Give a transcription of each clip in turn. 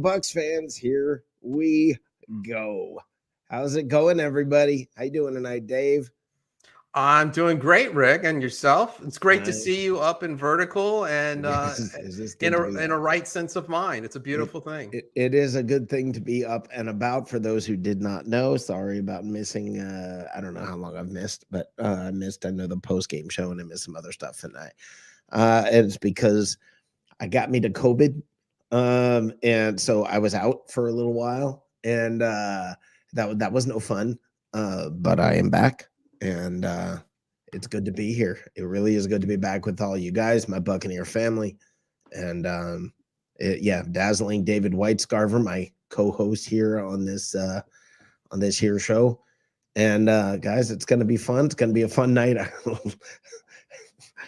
Bucs fans, here we go. How's it going, everybody? How you doing tonight, Dave? I'm doing great, Rick, and yourself. It's great to Nice. see you up and vertical and Is this in good to be? a right sense of mind. It's a beautiful thing. It is a good thing to be up and about. For those who did not know, sorry about missing. I don't know how long I've missed, but I know the post game show and I missed some other stuff, and it's because I got me to COVID, and so I was out for a little while, and that was no fun. But I am back, and it's good to be here. It really is good to be back with all you guys, my Buccaneer family, and dazzling David Whitescarver, my co-host here on this here show. And guys, it's going to be fun. It's going to be a fun night.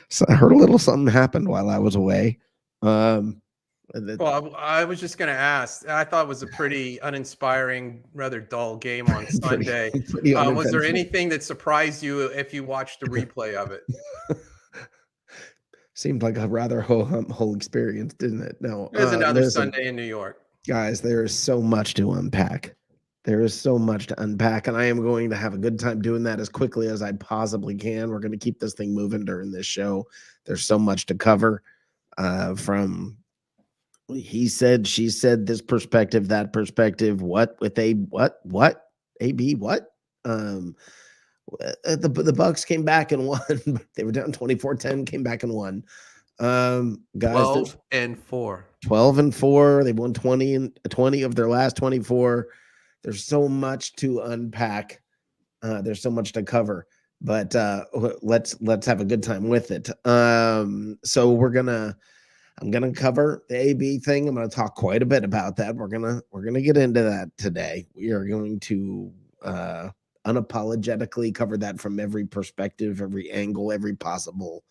So I heard a little something happened while I was away. Well, I was just going to ask. I thought it was a pretty uninspiring, rather dull game on Sunday. Pretty Was there anything that surprised you if you watched the replay of it? Seemed like a rather whole experience, didn't it? No, It was another Sunday in New York. Guys, there is so much to unpack. There is so much to unpack, and I am going to have a good time doing that as quickly as I possibly can. We're going to keep this thing moving during this show. There's so much to cover, from he said, she said, this perspective, that perspective, what with a what AB what the Bucs came back and won. They were down 24-10, came back and won. Guys, 12-4. 12-4. They won 20 of their last 24. There's so much to unpack. There's so much to cover, but let's have a good time with it. So I'm gonna cover the AB thing. I'm gonna talk quite a bit about that. We're gonna get into that today. We are going to unapologetically cover that from every perspective, every angle, every possible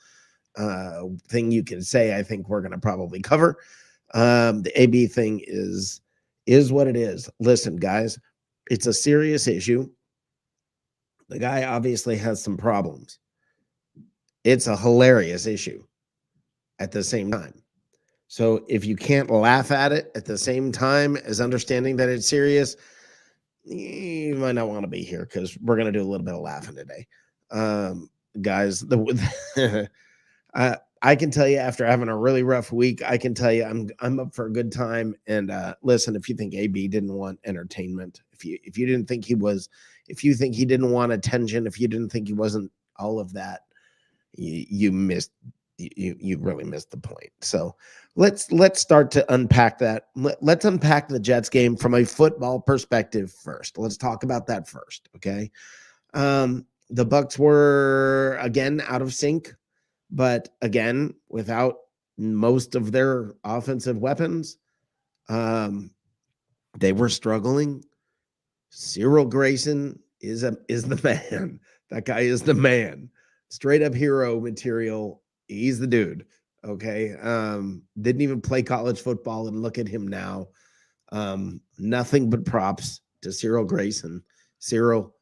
thing you can say. I think we're gonna probably cover. The AB thing is what it is. Listen, guys, it's a serious issue. The guy obviously has some problems. It's a hilarious issue at the same time. So if you can't laugh at it at the same time as understanding that it's serious, you might not want to be here, because we're going to do a little bit of laughing today. Guys, I can tell you, after having a really rough week, I can tell you I'm up for a good time. And listen, if you think AB didn't want entertainment, if you didn't think he was, if you think he didn't want attention, if you didn't think he wasn't all of that, you really missed the point. So let's start to unpack that. Let's unpack the Jets game from a football perspective first. Let's talk about that first, okay? The Bucs were again out of sync, but again without most of their offensive weapons. They were struggling. Cyril Grayson is the man. That guy is the man. Straight up hero material. He's the dude. Okay. Didn't even play college football, and look at him now. Nothing but props to Cyril Grayson. Cyril,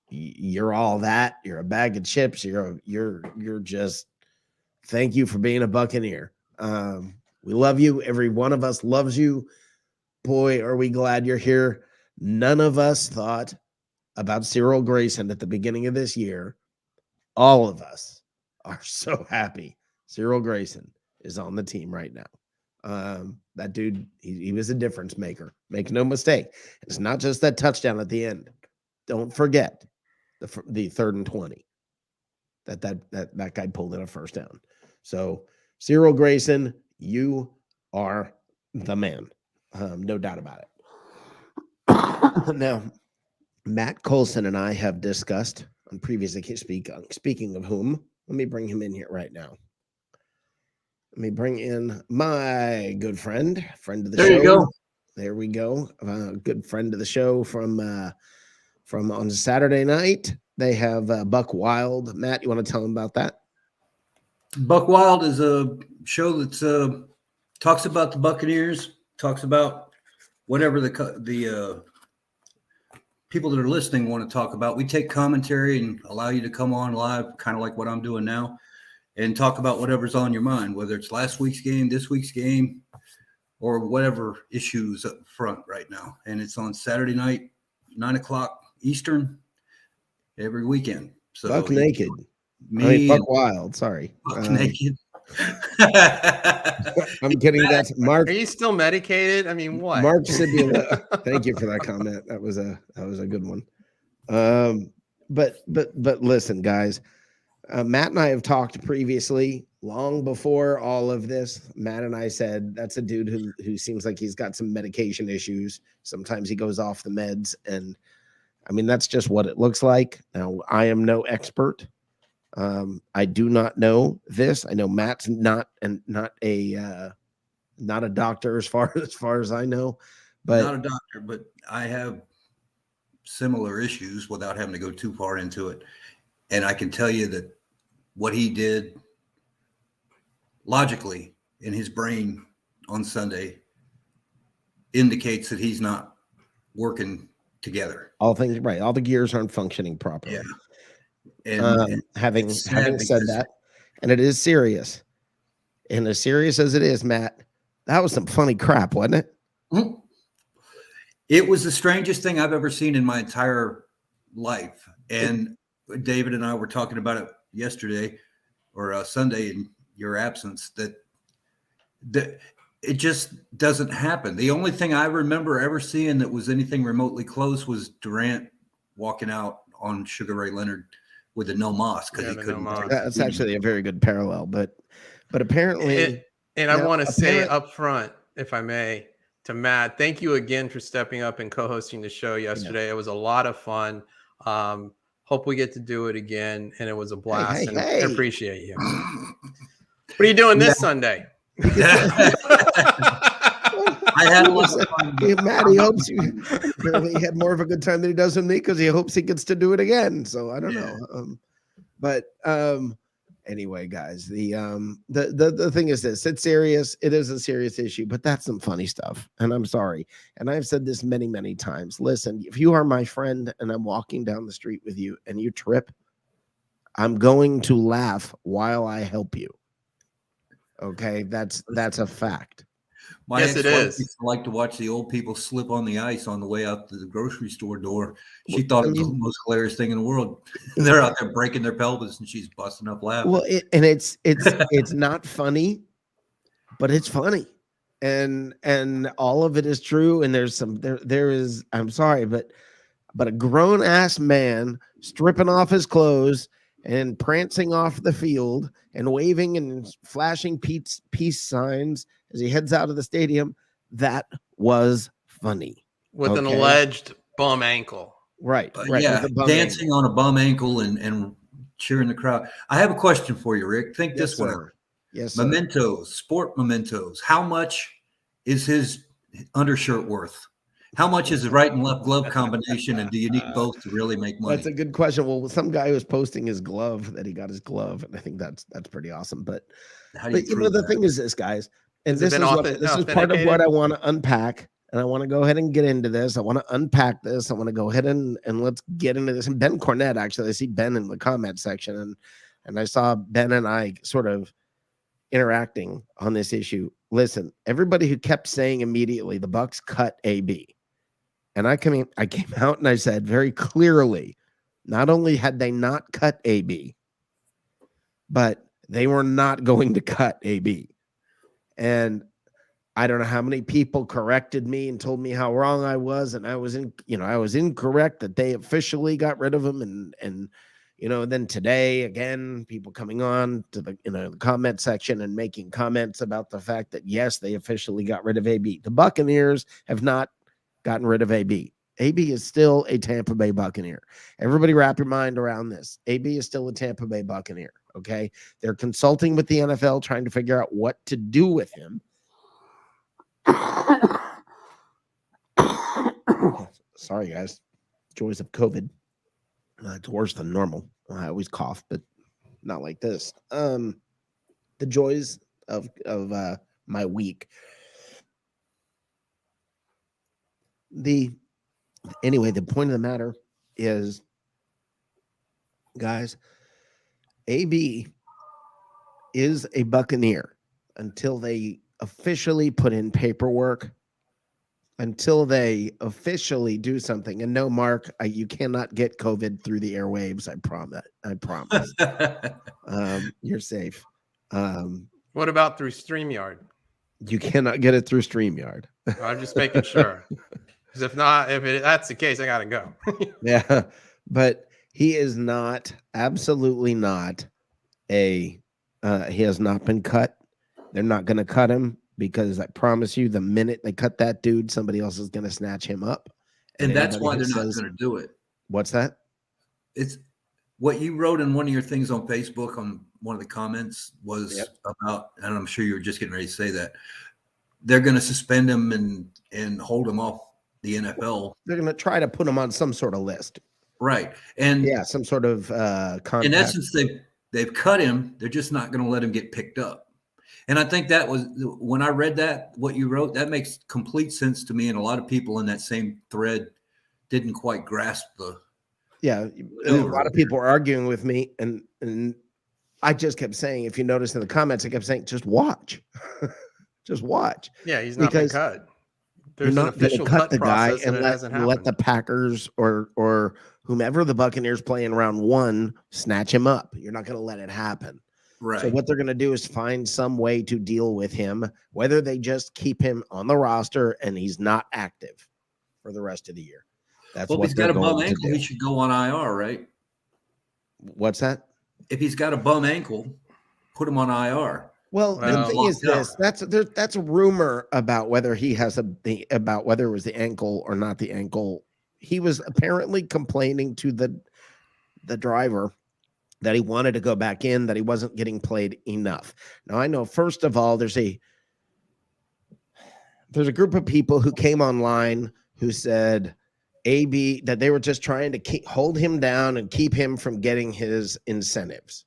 you're all that. You're a bag of chips. You're just, thank you for being a Buccaneer. We love you. Every one of us loves you. Boy, are we glad you're here. None of us thought about Cyril Grayson at the beginning of this year. All of us are so happy Cyril Grayson is on the team right now. That dude, he was a difference maker. Make no mistake. It's not just that touchdown at the end. Don't forget the 3rd and 20 that guy pulled in a first down. So Cyril Grayson, you are the man. No doubt about it. Now, Matt Colson and I have discussed on previous occasions, speaking of whom, let me bring him in here right now. Let me bring in my good friend of the show. There you go. There we go. Good friend of the show from on Saturday night. They have Buc Wild. Matt, you want to tell them about that? Buc Wild is a show that talks about the Buccaneers, talks about whatever the people that are listening want to talk about. We take commentary and allow you to come on live, kind of like what I'm doing now, and talk about whatever's on your mind, whether it's last week's game, this week's game, or whatever issues up front right now. And it's on Saturday night, 9:00 Eastern, every weekend. So Buck naked. me Buck and Wild. Sorry. Buck naked. I'm kidding. That's Mark. Are you still medicated? I mean, what? Mark Sibula. Thank you for that comment. That was a good one. But listen, guys. Matt and I have talked previously, long before all of this. Matt and I said that's a dude who seems like he's got some medication issues. Sometimes he goes off the meds, and I mean that's just what it looks like. Now, I am no expert. I do not know this. I know Matt's not a doctor as far as I know, but not a doctor, but I have similar issues without having to go too far into it. And I can tell you that what he did logically in his brain on Sunday indicates that he's not working together. all the gears aren't functioning properly. Yeah. And having it's sad said because- that, and it is serious, and as serious as it is, Matt, that was some funny crap, wasn't it? Mhm. It was the strangest thing I've ever seen in my entire life. And David and I were talking about it yesterday or Sunday in your absence, that it just doesn't happen. The only thing I remember ever seeing that was anything remotely close was Durant walking out on Sugar Ray Leonard with a no moss because he couldn't. That's actually a very good parallel, but apparently, and I want to say up front, if I may, to Matt, thank you again for stepping up and co-hosting the show yesterday. It was a lot of fun. Hope we get to do it again, and it was a blast. Hey. I appreciate you. What are you doing this Sunday? I had a lot of fun. Matt, he hopes he had more of a good time than he does with me because he hopes he gets to do it again. So I don't know. But anyway, guys, the thing is this: it's serious. It is a serious issue, but that's some funny stuff. And I'm sorry. And I've said this many, many times. Listen, if you are my friend and I'm walking down the street with you and you trip, I'm going to laugh while I help you. Okay, that's a fact. My Yes, it ex-wife is. used to like to watch the old people slip on the ice on the way out to the grocery store door. She thought it was the most hilarious thing in the world. They're out there breaking their pelvis, and she's busting up laughing. Well, it's not funny, but it's funny, and all of it is true. And there is. I'm sorry, but a grown ass man stripping off his clothes and prancing off the field and waving and flashing peace signs as he heads out of the stadium. That was funny. With an alleged bum ankle. Right. Yeah, dancing on a bum ankle and cheering the crowd. I have a question for you, Rick. Think this one out. Yes, mementos, sport mementos. How much is his undershirt worth? How much is his right and left glove combination, and do you need both to really make money? That's a good question. Well, some guy was posting his glove that he got his glove, and I think that's pretty awesome. But you know, the thing is this, guys, and this is part of what I want to unpack, and I want to go ahead and get into this. I want to unpack this. I want to go ahead and let's get into this. And Ben Cornett, actually, I see Ben in the comment section, and I saw Ben and I sort of interacting on this issue. Listen, everybody who kept saying immediately the Bucs cut AB. And I came out and I said very clearly, not only had they not cut AB, but they were not going to cut AB. And I don't know how many people corrected me and told me how wrong I was. And I was incorrect that they officially got rid of him. And then today, again, people coming on to the comment section and making comments about the fact that, yes, they officially got rid of AB. The Buccaneers have not gotten rid of AB. AB is still a Tampa Bay Buccaneer. Everybody wrap your mind around this. AB is still a Tampa Bay Buccaneer, okay? They're consulting with the NFL, trying to figure out what to do with him. Sorry, guys. Joys of COVID. It's worse than normal. I always cough, but not like this. The joys of my week. Anyway, the point of the matter is, guys, AB is a Buccaneer until they officially put in paperwork, until they officially do something. And no, Mark, you cannot get COVID through the airwaves. I promise. You're safe. What about through StreamYard? You cannot get it through StreamYard. I'm just making sure. Because if not, that's the case, I got to go. Yeah. But he is not, absolutely not he has not been cut. They're not going to cut him, because I promise you, the minute they cut that dude, somebody else is going to snatch him up. And that's why they're not going to do it. What's that? It's what you wrote in one of your things on Facebook on one of the comments was about, and I'm sure you were just getting ready to say that, they're going to suspend him and hold him off the NFL. They're going to try to put him on some sort of list. Right. And yeah, some sort of contact. In essence, they've cut him. They're just not going to let him get picked up. And I think that was, when I read that, what you wrote, that makes complete sense to me. And a lot of people in that same thread didn't quite grasp the. Yeah. A lot of people were arguing with me. And I just kept saying, if you notice in the comments, I kept saying, just watch. Just watch. Yeah, he's not been cut. There's an official cut the guy and let the Packers or whomever the Buccaneers play in round 1 snatch him up. You're not going to let it happen. Right. So what they're going to do is find some way to deal with him, whether they just keep him on the roster and he's not active for the rest of the year. That's what if he's got a bum ankle, he should go on IR, right? What's that? If he's got a bum ankle, put him on IR. Well, the thing is this: that's a rumor about whether he has about whether it was the ankle or not the ankle. He was apparently complaining to the driver that he wanted to go back in, that he wasn't getting played enough. Now, I know, first of all, there's a group of people who came online who said that they were just trying to hold him down and keep him from getting his incentives.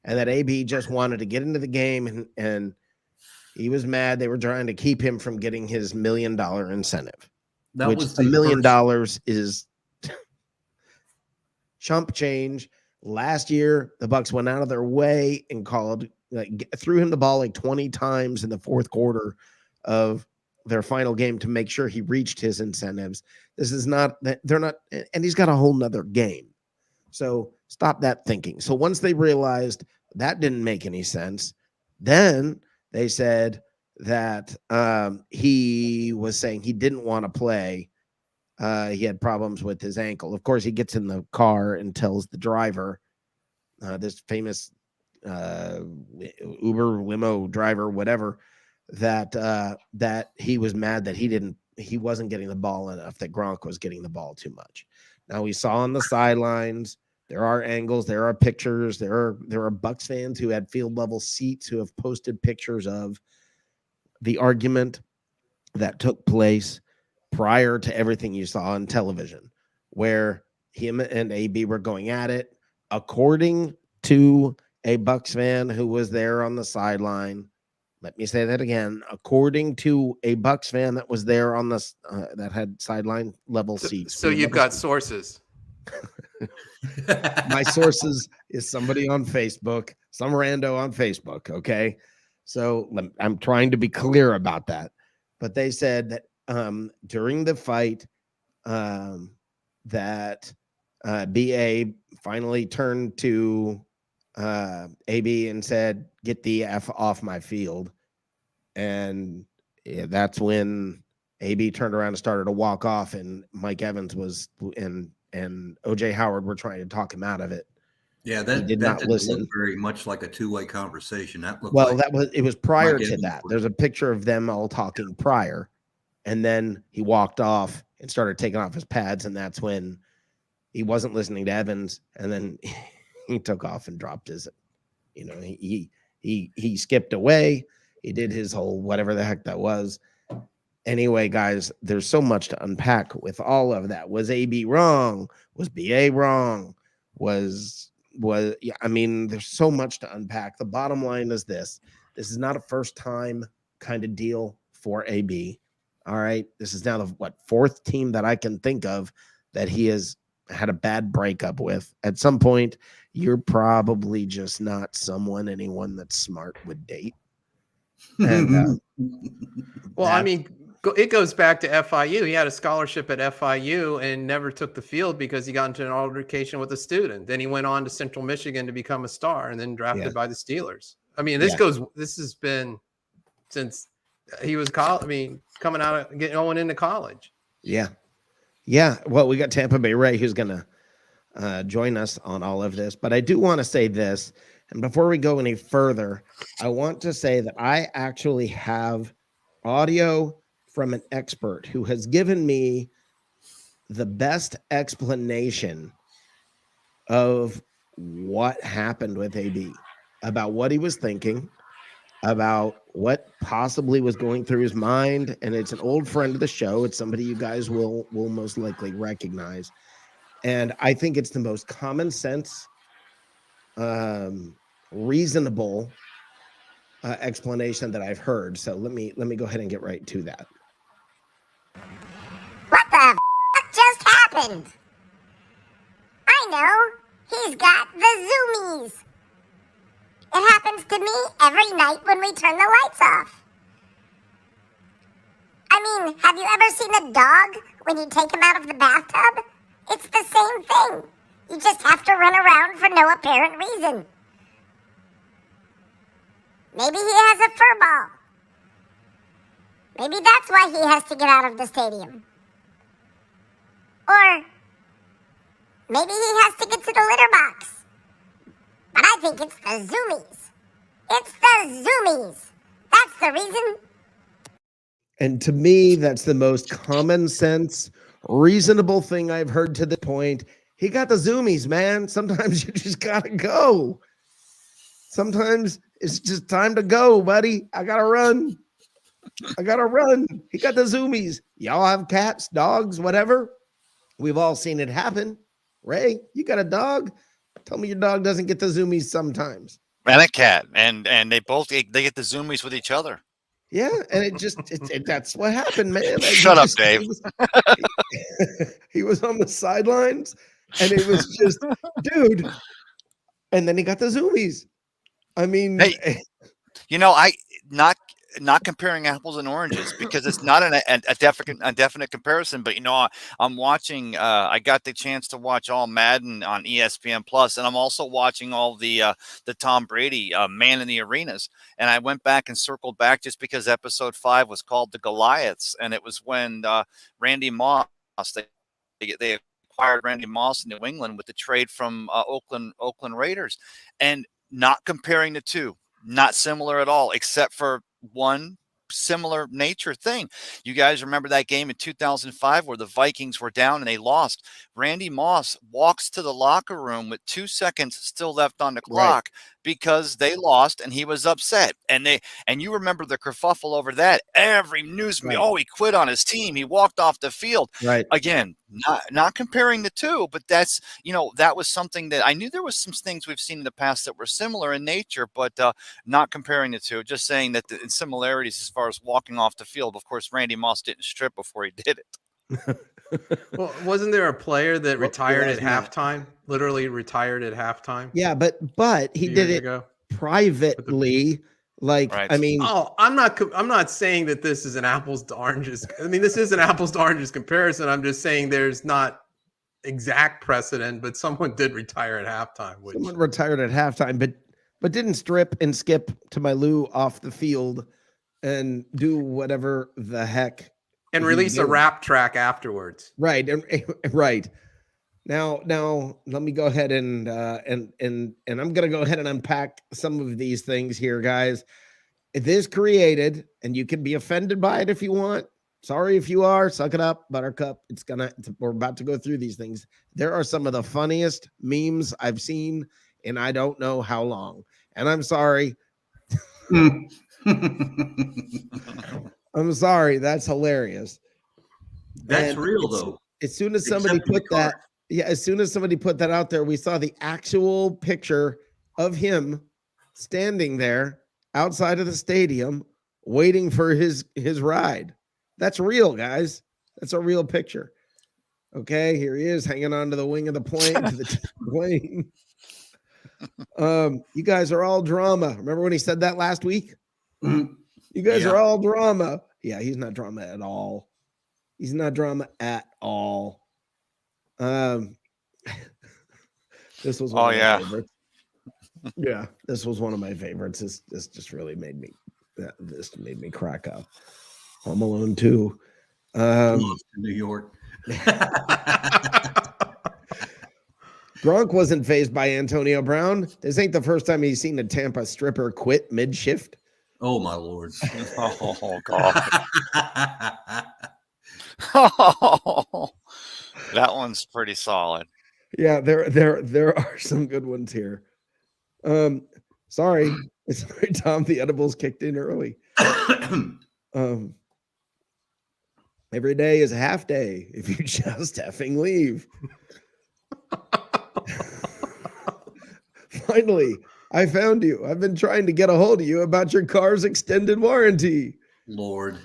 And that AB just wanted to get into the game, and he was mad. They were trying to keep him from getting his $1 million incentive. Which $1 million is chump change. Last year, the Bucs went out of their way and threw him the ball like 20 times in the fourth quarter of their final game to make sure he reached his incentives. This is not that they're not, and he's got a whole nother game. So stop that thinking. So once they realized that didn't make any sense, then they said that he was saying he didn't want to play. He had problems with his ankle. Of course, he gets in the car and tells the driver, this famous Uber limo driver, whatever, that he was mad that he wasn't getting the ball enough, that Gronk was getting the ball too much. Now, we saw on the sidelines, there are angles, there are pictures, there are Bucs fans who had field level seats who have posted pictures of the argument that took place prior to everything you saw on television, where him and AB were going at it. According to a Bucs fan who was there on the sideline, let me say that again. According to a Bucs fan that was there on the that had sideline level seats. So you've got sources. My sources is somebody on Facebook, some rando on Facebook. Okay, so I'm trying to be clear about that. But they said that during the fight, that BA finally turned to AB and said, "Get the F off my field." And that's when AB turned around and started to walk off, and Mike Evans was and OJ Howard were trying to talk him out of it. Yeah, that did not listen. Look very much like a two-way conversation. That looked it was prior to that. There's a picture of them all talking prior, and then he walked off and started taking off his pads, and that's when he wasn't listening to Evans, and then he took off and dropped his. He skipped away. He did his whole whatever the heck that was. Anyway, guys, there's so much to unpack with all of that. Was AB wrong? Was BA wrong? I mean, there's so much to unpack. The bottom line is this. This is not a first time kind of deal for AB. All right. This is now the fourth team that I can think of that he has had a bad breakup with. At some point, you're probably just not anyone that's smart would date. And well, I mean, it goes back to FIU. He had a scholarship at FIU and never took the field because he got into an altercation with a student. Then he went on to Central Michigan to become a star and then drafted by the Steelers. I mean, this has been since he was coming out of going into college. Yeah. Well, we got Tampa Bay Ray who's going to join us on all of this, but I do want to say this. And before we go any further, I want to say that I actually have audio from an expert who has given me the best explanation of what happened with AB, about what he was thinking, about what possibly was going through his mind. And it's an old friend of the show. It's somebody you guys will most likely recognize. And I think it's the most common sense, reasonable explanation that I've heard. So let me go ahead and get right to that. What the f*** just happened? I know. He's got the zoomies. It happens to me every night when we turn the lights off. I mean, have you ever seen a dog when you take him out of the bathtub? It's the same thing. You just have to run around for no apparent reason. Maybe he has a fur ball. Maybe that's why he has to get out of the stadium. Or maybe he has to get to the litter box. But I think it's the zoomies. It's the zoomies. That's the reason. And to me, that's the most common sense, reasonable thing I've heard to the point. He got the zoomies, man. Sometimes you just gotta go. Sometimes it's just time to go, buddy. I gotta run. He got the zoomies. Y'all have cats, dogs, whatever. We've all seen it happen. Ray, you got a dog? Tell me your dog doesn't get the zoomies sometimes. And a cat. And they get the zoomies with each other. Yeah, and that's what happened, man. Shut up, Dave. He was on the sidelines, and it was just, dude. And then he got the zoomies. I mean, hey, I not comparing apples and oranges because it's not a definite comparison. But I'm watching. I got the chance to watch all Madden on ESPN Plus, and I'm also watching all the Tom Brady Man in the Arenas. And I went back and circled back just because episode 5 was called the Goliaths, and it was when Randy Moss they acquired Randy Moss in New England with the trade from Oakland Raiders, and not comparing the two, not similar at all, except for one similar nature thing. You guys remember that game in 2005 where the Vikings were down and they lost? Randy Moss walks to the locker room with 2 seconds still left on the clock because they lost and he was upset. And you remember the kerfuffle over that. Every news he quit on his team. He walked off the field. Right. Again, not comparing the two, but that's, that was something that I knew there was some things we've seen in the past that were similar in nature, but not comparing the two, just saying that the similarities as far as walking off the field. Of course, Randy Moss didn't strip before he did it. Well, wasn't there a player that retired at halftime? Literally retired at halftime? Yeah, but he did it privately. I mean, I'm not saying that this is an apples to oranges. I mean, this is an apples to oranges comparison. I'm just saying there's not exact precedent, but someone did retire at halftime. Someone retired at halftime, but didn't strip and skip to my Lou off the field and do whatever the heck. And release a rap track afterwards. Right. Right. Now let me go ahead and I'm going to go ahead and unpack some of these things here, guys. This created, and you can be offended by it if you want. Sorry if you are. Suck it up, Buttercup. We're about to go through these things. There are some of the funniest memes I've seen in I don't know how long. And I'm sorry. I'm sorry. That's hilarious. That's real though. As soon as somebody put that out there, we saw the actual picture of him standing there outside of the stadium waiting for his ride. That's real, guys. That's a real picture. Okay, here he is hanging on to the wing of the plane to the plane. You guys are all drama. Remember when he said that last week? Mm-hmm. You guys are all drama. Yeah, he's not drama at all. He's not drama at all. This was one of my favorites. Yeah, this was one of my favorites. This just really made me crack up. Home Alone 2. New York. Gronk wasn't phased by Antonio Brown. This ain't the first time he's seen a Tampa stripper quit mid-shift. Oh my lord. Oh God. Oh, that one's pretty solid. Yeah, there are some good ones here. Sorry, Tom. The edibles kicked in early. Every day is a half day if you just effing leave. Finally, I found you. I've been trying to get a hold of you about your car's extended warranty. Lord.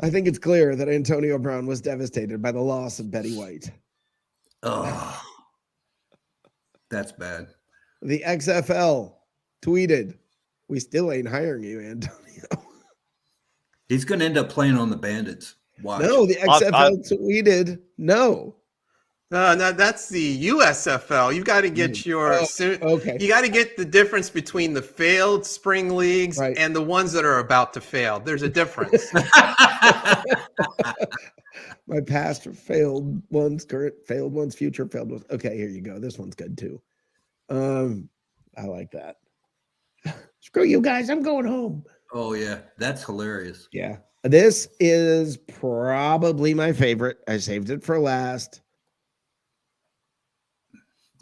I think it's clear that Antonio Brown was devastated by the loss of Betty White. Oh, that's bad. The XFL tweeted, "We still ain't hiring you, Antonio." He's going to end up playing on the Bandits. Watch. No, the XFL tweeted, no. No, that's the USFL. You got to get your okay. You got to get the difference between the failed spring leagues and the ones that are about to fail. There's a difference. My past failed ones, current failed ones, future failed ones. Okay, here you go. This one's good too. I like that. Screw you guys. I'm going home. Oh yeah, that's hilarious. Yeah. This is probably my favorite. I saved it for last.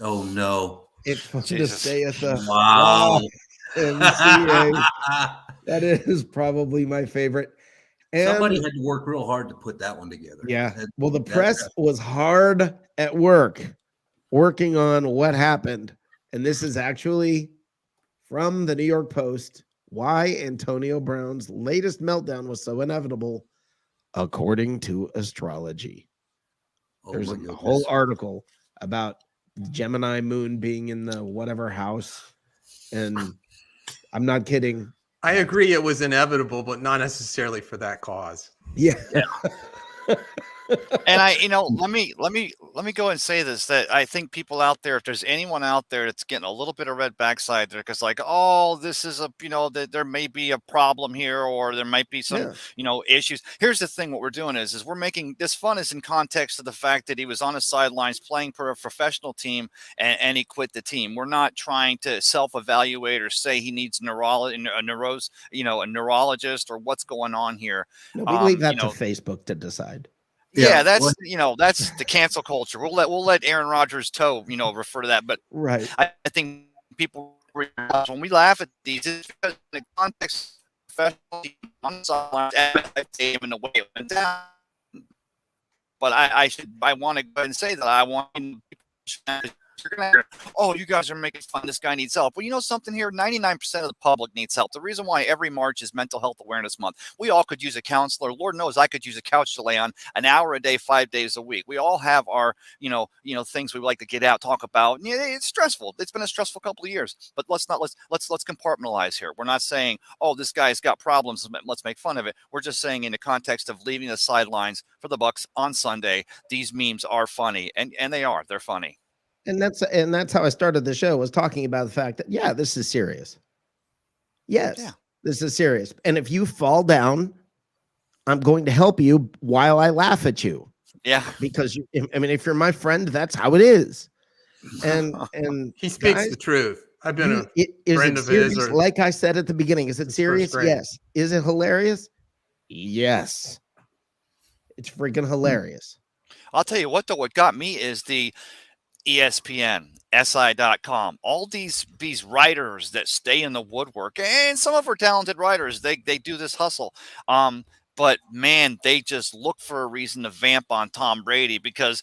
Oh no! It's fun to say at the wow. MCA. That is probably my favorite. And somebody had to work real hard to put that one together. Yeah. Well, the press was hard at work, working on what happened. And this is actually from the New York Post. Why Antonio Brown's latest meltdown was so inevitable, according to astrology. There's a whole article about Gemini moon being in the whatever house. And I'm not kidding. I agree it was inevitable, but not necessarily for that cause. Yeah. And let me go and say this, that I think people out there, if there's anyone out there that's getting a little bit of red backside there, because like, oh, this is that there may be a problem here, or there might be some, issues. Here's the thing. What we're doing is we're making this fun is in context of the fact that he was on the sidelines playing for a professional team and he quit the team. We're not trying to self-evaluate or say he needs a neurologist or what's going on here. No, we leave that to Facebook to decide. Yeah, that's that's the cancel culture. We'll let Aaron Rodgers refer to that. But I think people when we laugh at these, it's because in the context of professional team and the way it went down. But I want to go ahead and say that I want you're gonna hear, oh, you guys are making fun. This guy needs help. Well, you know something here? 99% of the public needs help. The reason why every March is Mental Health Awareness Month. We all could use a counselor. Lord knows I could use a couch to lay on an hour a day, 5 days a week. We all have our, things we like to get out, talk about. Yeah, it's stressful. It's been a stressful couple of years. But let's compartmentalize here. We're not saying, oh, this guy's got problems. Let's make fun of it. We're just saying in the context of leaving the sidelines for the Bucs on Sunday, these memes are funny, and they are. They're funny. And that's how I started the show, was talking about the fact that, this is serious. Yes, this is serious. And if you fall down, I'm going to help you while I laugh at you. Yeah. Because if you're my friend, that's how it is. And he speaks the truth. I've been a friend of his. Like I said at the beginning, is it serious? Yes. Is it hilarious? Yes. It's freaking hilarious. I'll tell you what, though, what got me is the ESPN, SI.com, all these writers that stay in the woodwork, and some of our talented writers, they do this hustle. But man, they just look for a reason to vamp on Tom Brady because,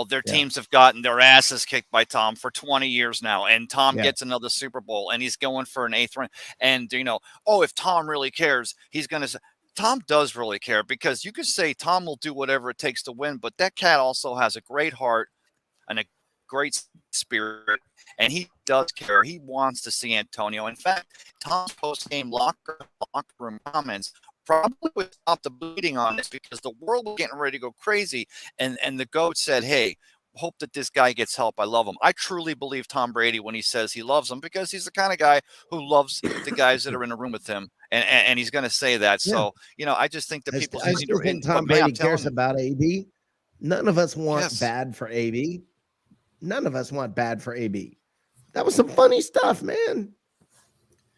their teams have gotten their asses kicked by Tom for 20 years now. And Tom gets another Super Bowl and he's going for an 8th ring. And, if Tom really cares, he's going to say, Tom does really care, because you could say Tom will do whatever it takes to win, but that cat also has a great heart and a great spirit, and he does care. He wants to see Antonio. In fact, Tom's post-game locker room comments probably would stop the bleeding on this, because the world was getting ready to go crazy. And the GOAT said, hey, hope that this guy gets help. I love him. I truly believe Tom Brady when he says he loves him, because he's the kind of guy who loves the guys that are in the room with him. And he's going to say that. Yeah. So, I just think that people I still think Tom Brady cares about AB. None of us want bad for AB. None of us want bad for AB. That was some funny stuff, man.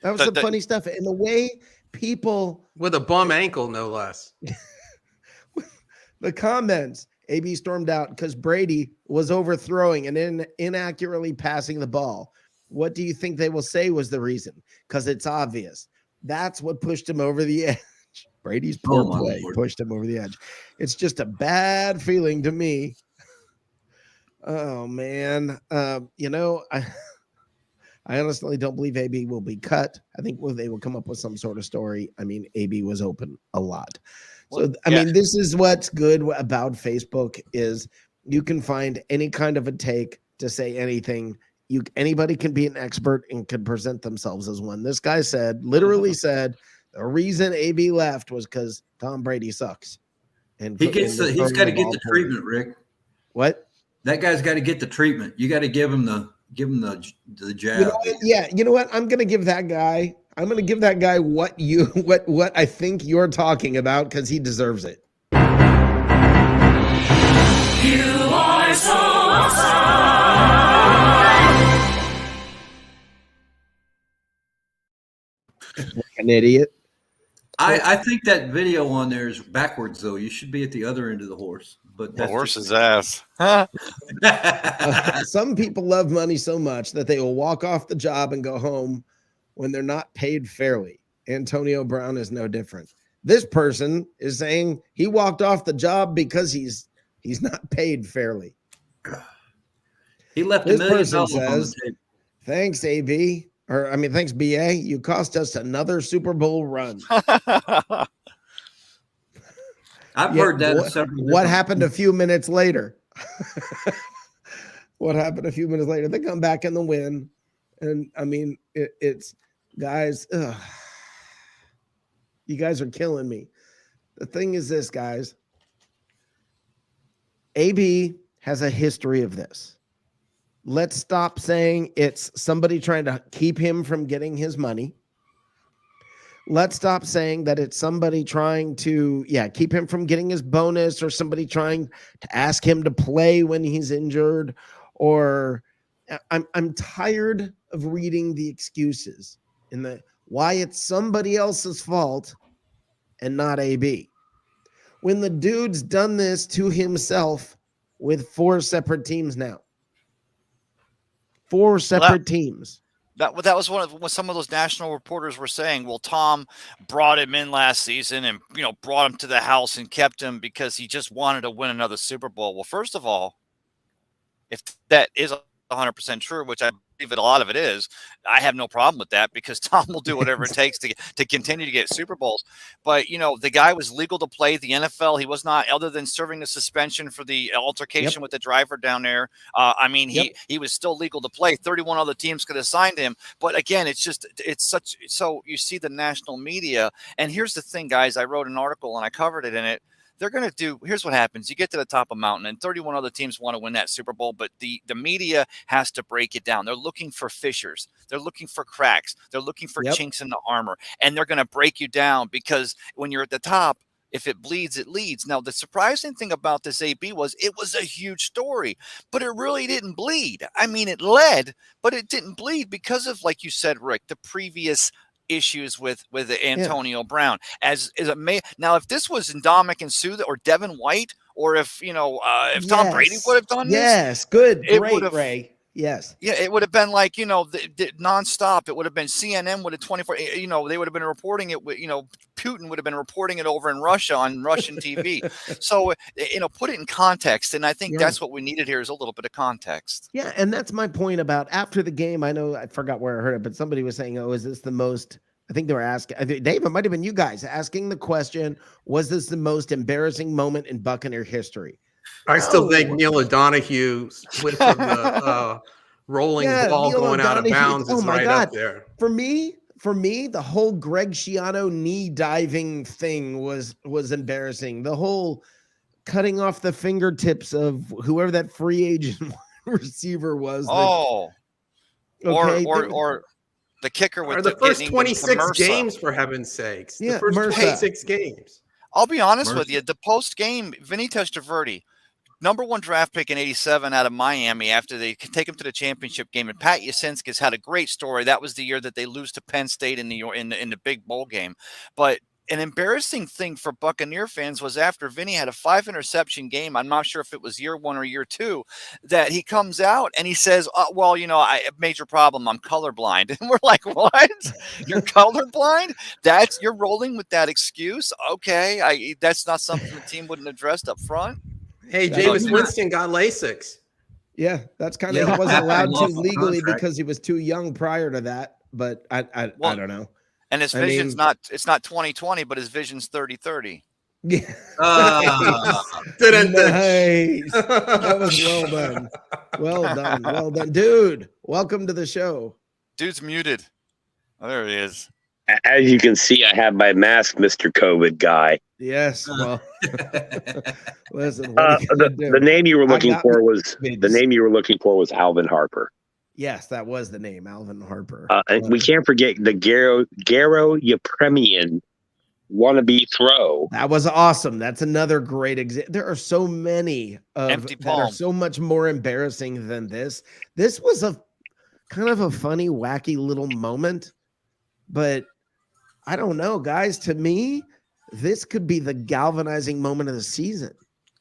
That was some funny stuff. And the way people with a bum ankle, no less. The comments, AB stormed out because Brady was overthrowing and inaccurately passing the ball. What do you think they will say was the reason? Because it's obvious. That's what pushed him over the edge. Brady's poor play pushed him over the edge. It's just a bad feeling to me. Oh, man. I honestly don't believe AB will be cut. I think they will come up with some sort of story. I mean, AB was open a lot. So, I mean, this is what's good about Facebook is you can find any kind of a take to say anything. Anybody can be an expert and can present themselves as one. This guy literally said, the reason AB left was because Tom Brady sucks. And he's got to get the treatment, Rick. What? That guy's got to get the treatment. You got to give him the jab. You know what? I'm going to give that guy what I think you're talking about, because he deserves it. You are so awesome. Like an idiot. I think that video on there is backwards, though. You should be at the other end of the horse. But the horse's ass. Some people love money so much that they will walk off the job and go home when they're not paid fairly. Antonio Brown is no different. This person is saying he walked off the job because he's not paid fairly. He left this $1 million person on says, the table. Thanks, AB. Thanks, BA. You cost us another Super Bowl run. I've heard that. What happened a few minutes later? What happened a few minutes later? They come back in the win. And I mean, it's guys, you guys are killing me. The thing is this, guys. AB has a history of this. Let's stop saying it's somebody trying to keep him from getting his money. Let's stop saying that it's somebody trying to, keep him from getting his bonus, or somebody trying to ask him to play when he's injured. Or I'm tired of reading the excuses and why it's somebody else's fault and not AB. When the dude's done this to himself with 4 separate teams now. 4 separate teams. That was what some of those national reporters were saying. Well, Tom brought him in last season and, brought him to the house and kept him because he just wanted to win another Super Bowl. Well, first of all, if that is 100% true, which I believe a lot of it is, I have no problem with that, because Tom will do whatever it takes to continue to get Super Bowls. But, the guy was legal to play the NFL. He was not, other than serving the suspension for the altercation with the driver down there. He was still legal to play. 31 other teams could have signed him. But again, so you see the national media. And here's the thing, guys, I wrote an article and I covered it in it. They're going to do, here's what happens. You get to the top of a mountain and 31 other teams want to win that Super Bowl, but the media has to break it down. They're looking for fissures. They're looking for cracks. They're looking for chinks in the armor, and they're going to break you down, because when you're at the top, if it bleeds, it leads. Now, the surprising thing about this AB was it was a huge story, but it really didn't bleed. I mean, it led, but it didn't bleed because of, like you said, Rick, the previous issues with Antonio Brown. Now, if this was Ndamukong Suh or Devin White, or if Tom Brady would have done this, great, Ray. Yes. Yeah, it would have been like, the nonstop. It would have been CNN would have 24, they would have been reporting it with, Putin would have been reporting it over in Russia on Russian TV. So, put it in context. And I think that's what we needed here, is a little bit of context. Yeah. And that's my point about after the game. I know I forgot where I heard it, but somebody was saying, is this the most, I think they were asking, Dave, it might've been you guys asking the question, was this the most embarrassing moment in Buccaneer history? I still No. think Neil O'Donoghue's whiff of the rolling ball Neil going out of O'Donoghue. bounds Oh is my right God. up there. For me, the whole Greg Schiano knee diving thing was embarrassing. The whole cutting off the fingertips of whoever that free agent receiver was. Oh, Okay. or the kicker with Or the first getting 26 MRSA. games, for heaven's sakes. Yeah, The first MRSA. 26 games. I'll be honest with Mercy. you. The post game, Vinny Testaverde, #1 draft pick in '87 out of Miami after they take him to the championship game. And Pat Yasinskis had a great story. That was the year that they lose to Penn State in the big bowl game. But an embarrassing thing for Buccaneer fans was after Vinny had a 5-interception game. I'm not sure if it was year 1 or year 2, that he comes out and he says, well, major problem. I'm colorblind. And we're like, what? You're colorblind? You're rolling with that excuse? Okay. That's not something the team wouldn't address up front. Hey, That's Jameis not- Winston got LASIX. Yeah, that's kind of Yeah, he wasn't allowed to lost the legally contract. because he was too young prior to that. But I don't know. And his I vision's mean- it's not 20/20, but his vision's 30/30. Yeah. Didn't Nice. That was well done. Well done. Well done. Dude, welcome to the show. Dude's muted. Oh, there he is. As you can see, I have my mask, Mr. COVID guy. Yes. Well, listen. What are you gonna do? The name you were looking got for was bibs. the name you were looking for was Alvin Harper. Yes, that was the name, Alvin Harper. And we can't forget the Garo Yepremian wannabe throw. That was awesome. That's another great example. There are so many Empty that are palm. so much more embarrassing than this. This was a kind of a funny, wacky little moment, but I don't know, guys. To me, this could be the galvanizing moment of the season.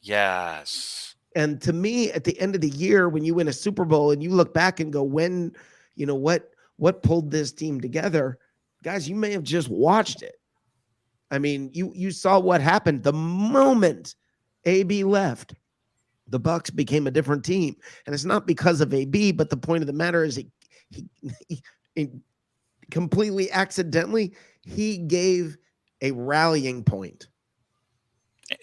Yes. And to me, at the end of the year, when you win a Super Bowl and you look back and go, what pulled this team together, guys, you may have just watched it. I mean, you saw what happened the moment AB left. The Bucs became a different team, and it's not because of AB. But the point of the matter is, he completely accidentally he gave a rallying point.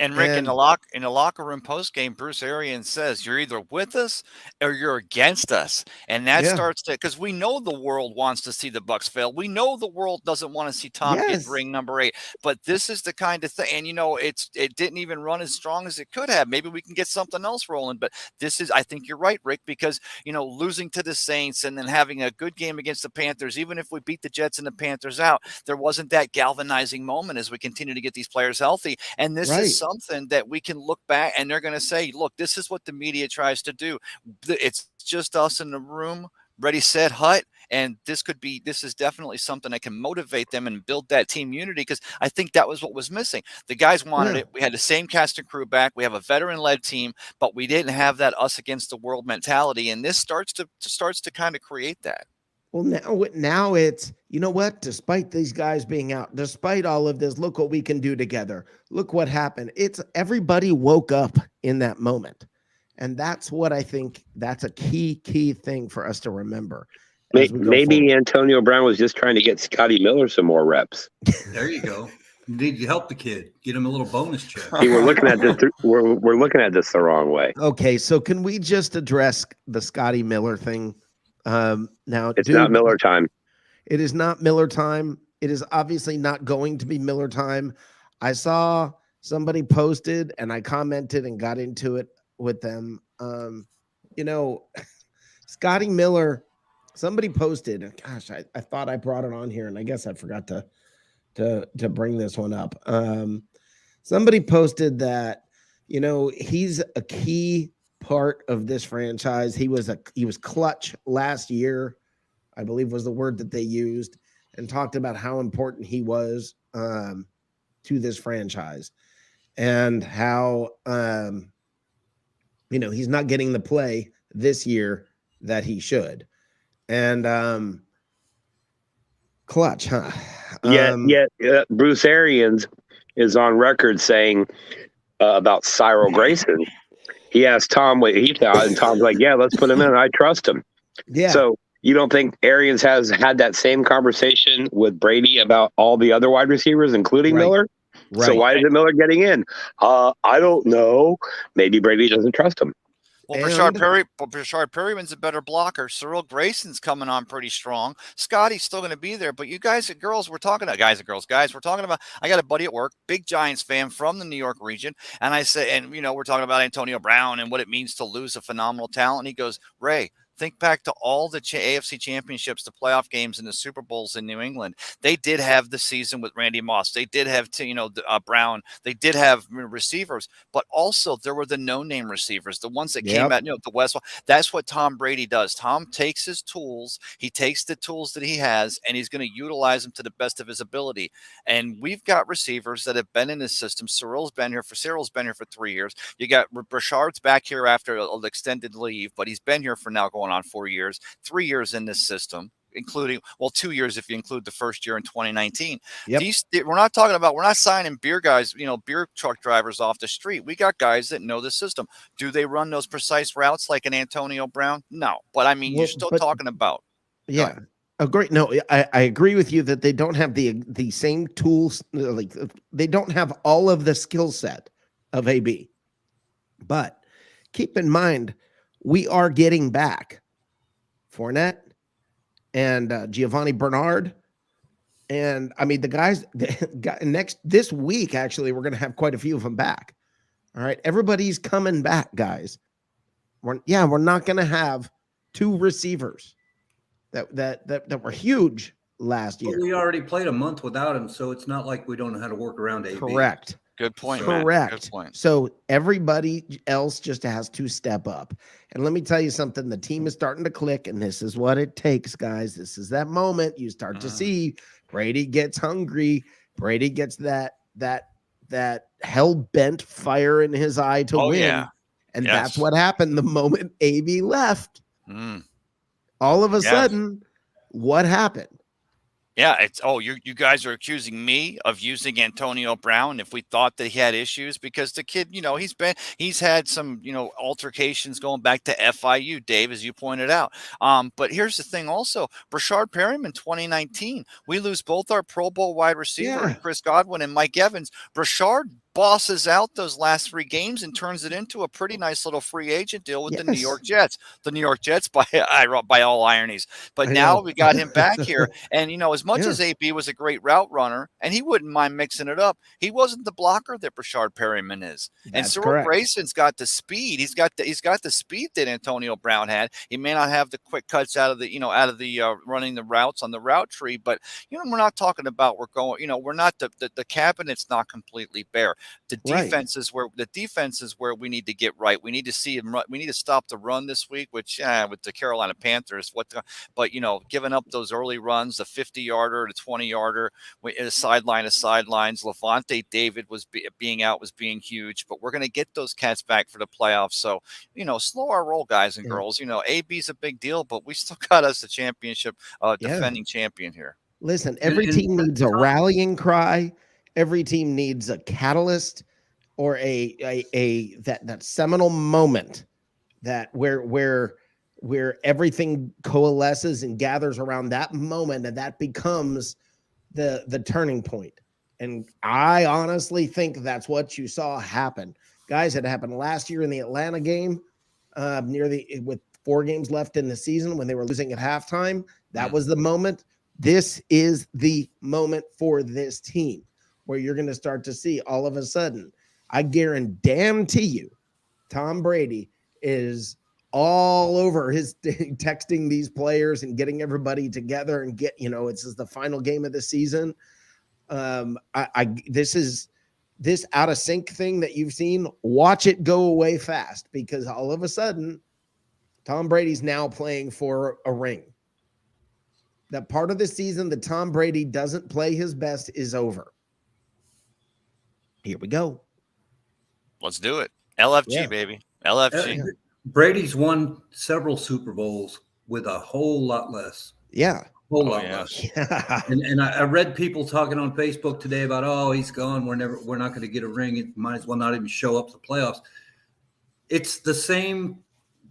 And Rick, in the locker room post game, Bruce Arians says, "You're either with us or you're against us," and that starts to, because we know the world wants to see the Bucs fail. We know the world doesn't want to see Tom get ring number 8. But this is the kind of thing, and it didn't even run as strong as it could have. Maybe we can get something else rolling. But this is, I think you're right, Rick, because losing to the Saints and then having a good game against the Panthers, even if we beat the Jets and the Panthers out, there wasn't that galvanizing moment as we continue to get these players healthy. And this is something that we can look back and they're going to say, look, this is what the media tries to do. It's just us in the room, ready, set, hut. And this is definitely something that can motivate them and build that team unity, because I think that was what was missing. The guys wanted it. We had the same cast and crew back. We have a veteran-led team, but we didn't have that us against the world mentality. And this starts to kind of create that. Well, now it's, you know what? Despite these guys being out, despite all of this, look what we can do together. Look what happened. It's everybody woke up in that moment. And that's what I think that's a key thing for us to remember. Maybe Antonio Brown was just trying to get Scotty Miller some more reps. There you go. You need to help the kid. Get him a little bonus check. See, we're looking at this. We're looking at this the wrong way. Okay, so can we just address the Scotty Miller thing? Now it's not Miller time. It is not Miller time. It is obviously not going to be Miller time. I saw somebody posted and I commented and got into it with them. Scotty Miller, somebody posted, gosh, I thought I brought it on here and I guess I forgot to bring this one up. Somebody posted that, he's a key part of this franchise. He was clutch last year, I believe was the word that they used, and talked about how important he was to this franchise and how he's not getting the play this year that he should. And clutch, huh? Bruce Arians is on record saying about Cyril Grayson. He asked Tom what he thought, and Tom's like, yeah, let's put him in. I trust him. Yeah. So you don't think Arians has had that same conversation with Brady about all the other wide receivers, including Miller? Right. So why isn't Miller getting in? I don't know. Maybe Brady doesn't trust him. Well, And- Brashard Perryman's a better blocker. Cyril Grayson's coming on pretty strong. Scotty's still going to be there. But you guys and girls, we're talking about guys, we're talking about. I got a buddy at work, big Giants fan from the New York region, and I say, and we're talking about Antonio Brown and what it means to lose a phenomenal talent. And he goes, Ray, think back to all the AFC championships, the playoff games, and the Super Bowls in New England. They did have the season with Randy Moss. They did have, Brown. They did have receivers, but also there were the no-name receivers, the ones that came out, the West. That's what Tom Brady does. Tom takes his tools. He takes the tools that he has, and he's going to utilize them to the best of his ability. And we've got receivers that have been in his system. Cyril's been here for 3 years. You got Brashard's back here after an extended leave, but he's been here for now going on 4 years, 3 years in this system, including 2 years if you include the first year in 2019. We're not signing beer guys, beer truck drivers off the street. We got guys that know the system. Do they run those precise routes like an Antonio Brown? No, but I mean, you're still talking about. Yeah. Oh, great. No, I agree with you that they don't have the same tools. Like they don't have all of the skill set of AB, but keep in mind, we are getting back Fournette and Giovanni Bernard. And I mean, the guys this week, actually, we're going to have quite a few of them back. All right. Everybody's coming back, guys. We're not going to have 2 receivers that were huge last year. But we already played a month without him, so it's not like we don't know how to work around AB. Correct. Good point. Correct. Matt. Good point. So everybody else just has to step up. And let me tell you something, the team is starting to click, and this is what it takes, guys. This is that moment you start to see Brady gets hungry. Brady gets that hell-bent fire in his eye to win. Yeah. And that's what happened the moment AB left. All of a sudden, what happened? Yeah, it's you guys are accusing me of using Antonio Brown if we thought that he had issues, because the kid, he's had some, altercations going back to FIU, Dave, as you pointed out. But here's the thing also, Brashard Perryman 2019, we lose both our Pro Bowl wide receiver, Chris Godwin and Mike Evans. Brashard bosses out those last 3 games and turns it into a pretty nice little free agent deal with the New York Jets. The New York Jets by all ironies. But now we got him back here. And, as much as AB was a great route runner, and he wouldn't mind mixing it up, he wasn't the blocker that Brashard Perryman is. And Cyril Grayson's got the speed. He's got the speed that Antonio Brown had. He may not have the quick cuts out of the running the routes on the route tree, but we're not talking about we're not the cabinet's not completely bare. The defense is where we need to get right. We need to see him run. We need to stop the run this week, which with the Carolina Panthers, but giving up those early runs, the 50-yarder, the 20-yarder, sideline of sidelines. Levante David was being huge, but we're going to get those cats back for the playoffs. So slow our roll, guys and girls. AB's a big deal, but we still got us the championship defending champion here. Listen, every team needs a rallying cry. Every team needs a catalyst or that seminal moment that where everything coalesces and gathers around that moment, and that becomes the turning point. And I honestly think that's what you saw happen. Guys, it happened last year in the Atlanta game, with 4 games left in the season when they were losing at halftime. That was the moment. This is the moment for this team, where you're going to start to see all of a sudden, I guarantee you, Tom Brady is all over his texting these players and getting everybody together and this is the final game of the season. This out of sync thing that you've seen, watch it go away fast, because all of a sudden, Tom Brady's now playing for a ring. That part of the season that Tom Brady doesn't play his best is over. Here we go. Let's do it. LFG, baby. LFG. Brady's won several Super Bowls with a whole lot less. Yeah. A whole lot less. Yeah. And I read people talking on Facebook today about, he's gone. We're not going to get a ring. It might as well not even show up to the playoffs. It's the same.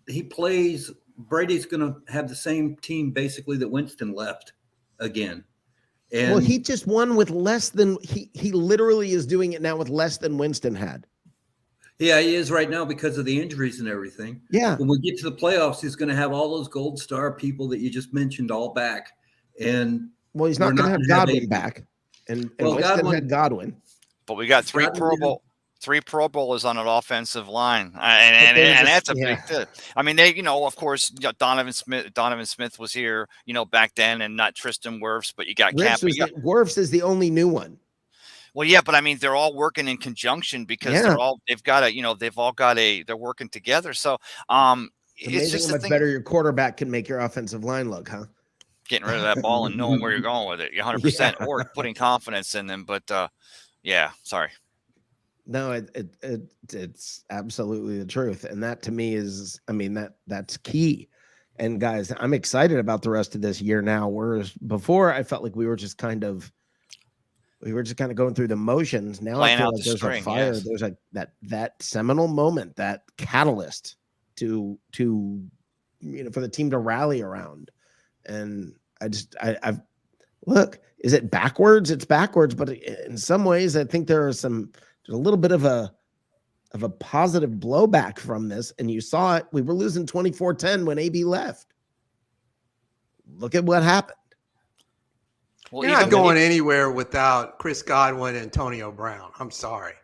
Brady's going to have the same team basically that Winston left again. And well, he just won with less than he literally is doing it now with less than Winston had. yeah, he is right now because of the injuries and everything. Yeah. When we get to the playoffs, he's going to have all those gold star people that you just mentioned all back. And Well, he's not going to have Godwin back. And Well, Winston had Godwin. But we got three Pro Bowlers on an offensive line, and that's a big tip. I mean, they, of course, Donovan Smith was here, back then, and not Tristan Wirfs, but you got Cap. Wirfs is the only new one. Well, yeah, but I mean, they're all working in conjunction because they're working together. So, it's just how much better your quarterback can make your offensive line look, huh? Getting rid of that ball and knowing where you're going with it, 100%, or putting confidence in them. But yeah, sorry. No, it's absolutely the truth, and that to me is, I mean, that's key. And guys, I'm excited about the rest of this year now. Whereas before, I felt like we were just kind of going through the motions. Now I feel like there's a fire. Yes. There's that seminal moment, that catalyst to for the team to rally around. And I've look, is it backwards? It's backwards, but in some ways, I think there's a little bit of a positive blowback from this. And you saw it. We were losing 24-10 when AB left. Look at what happened. Well, you're not going anywhere without Chris Godwin and Antonio Brown. I'm sorry.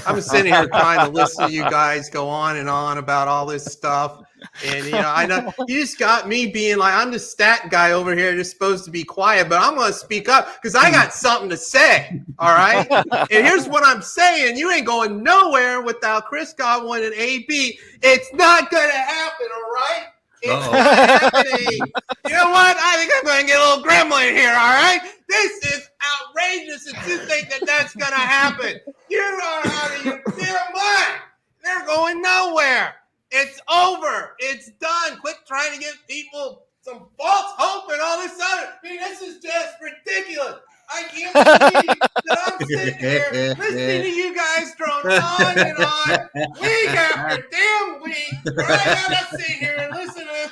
I'm sitting here trying to listen to you guys go on and on about all this stuff. And, I know you just got me being like, I'm the stat guy over here just supposed to be quiet, but I'm going to speak up because I got something to say. All right. And here's what I'm saying. You ain't going nowhere without Chris Godwin and AB. It's not going to happen. All right. It's not happening. You know what? I think I'm going to get a little gremlin here, all right? This is outrageous if you think that that's going to happen. You are out of your damn mind. They're going nowhere. It's over. It's done. Quit trying to give people some false hope and all this other. I mean, this is just ridiculous. I can't believe that I'm sitting here listening to you guys drone on and on, week after damn week, where I gotta sit here and listen to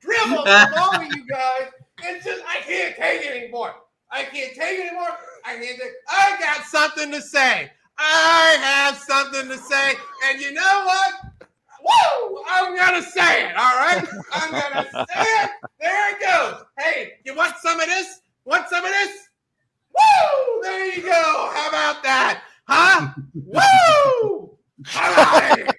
dribble from all of you guys. It's just, I can't take it anymore. I can't take it anymore. I got something to say. I have something to say. And you know what? Woo! I'm going to say it, all right? I'm going to say it. There it goes. Hey, you want some of this? Want some of this? Woo! There you go. How about that? Huh? Woo! How about it?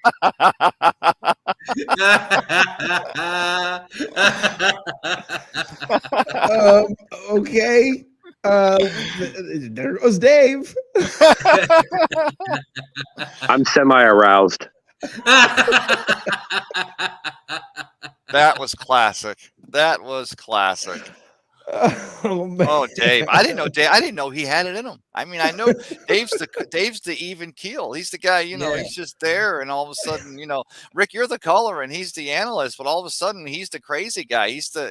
Okay. There goes Dave. I'm semi-aroused. That was classic. That was classic. Oh, Dave! I didn't know he had it in him. I mean, I know Dave's the even keel. He's the guy. He's just there, and all of a sudden, Rick, you're the caller, and he's the analyst. But all of a sudden, he's the crazy guy. He's the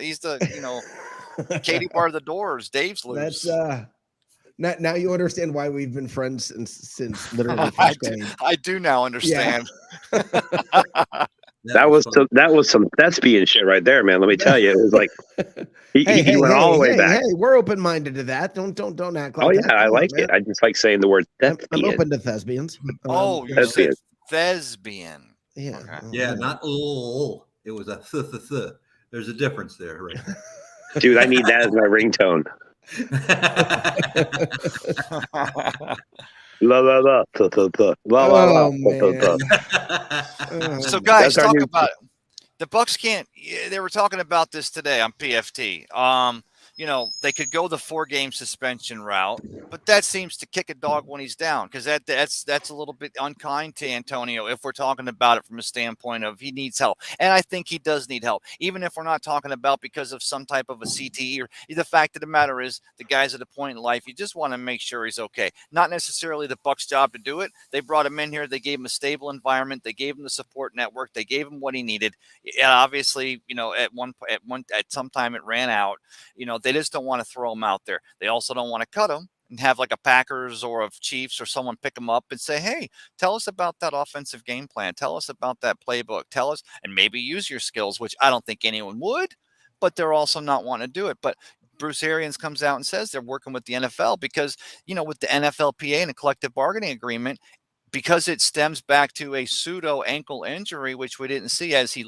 Katie bar the doors. Dave's loose. That's now you understand why we've been friends since literally first grade. I do now understand. Yeah. That was some thespian shit right there, man. Let me tell you, it was like he went all the way back. Hey, we're open minded to that. Don't act like. Oh yeah, I like it. I just like saying the word thespian. I'm open to thespians. You said thespian. Yeah, okay. Yeah, not it was a th. There's a difference there, right? Dude, I need that as my ringtone. La la la la la la. So guys, talk about it. The Bucs can't. They were talking about this today on PFT. They could go the 4-game suspension route, but that seems to kick a dog when he's down, because that's a little bit unkind to Antonio if we're talking about it from a standpoint of he needs help. And I think he does need help, even if we're not talking about because of some type of a CTE. Or the fact of the matter is, the guy's at a point in life, you just want to make sure he's okay. Not necessarily the Bucs' job to do it. They brought him in here. They gave him a stable environment. They gave him the support network. They gave him what he needed. And obviously, at some time it ran out. They just don't want to throw him out there. They also don't want to cut him and have like a Packers or a Chiefs or someone pick him up and say, hey, tell us about that offensive game plan. Tell us about that playbook. Tell us, and maybe use your skills, which I don't think anyone would, but they're also not wanting to do it. But Bruce Arians comes out and says they're working with the NFL because, with the NFLPA and a collective bargaining agreement, because it stems back to a pseudo ankle injury, which we didn't see as he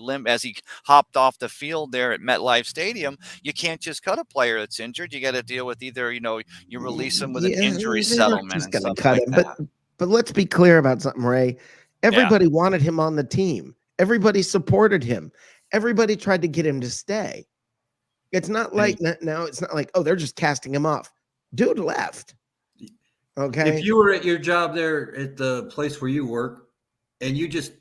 hopped off the field there at MetLife Stadium. You can't just cut a player that's injured. You got to deal with either, you release them with an injury settlement Just and gonna stuff cut like him. that. But let's be clear about something, Ray. Everybody wanted him on the team. Everybody supported him. Everybody tried to get him to stay. It's not like now. It's not like, oh, they're just casting him off. Dude left. Okay. If you were at your job there at the place where you work and you just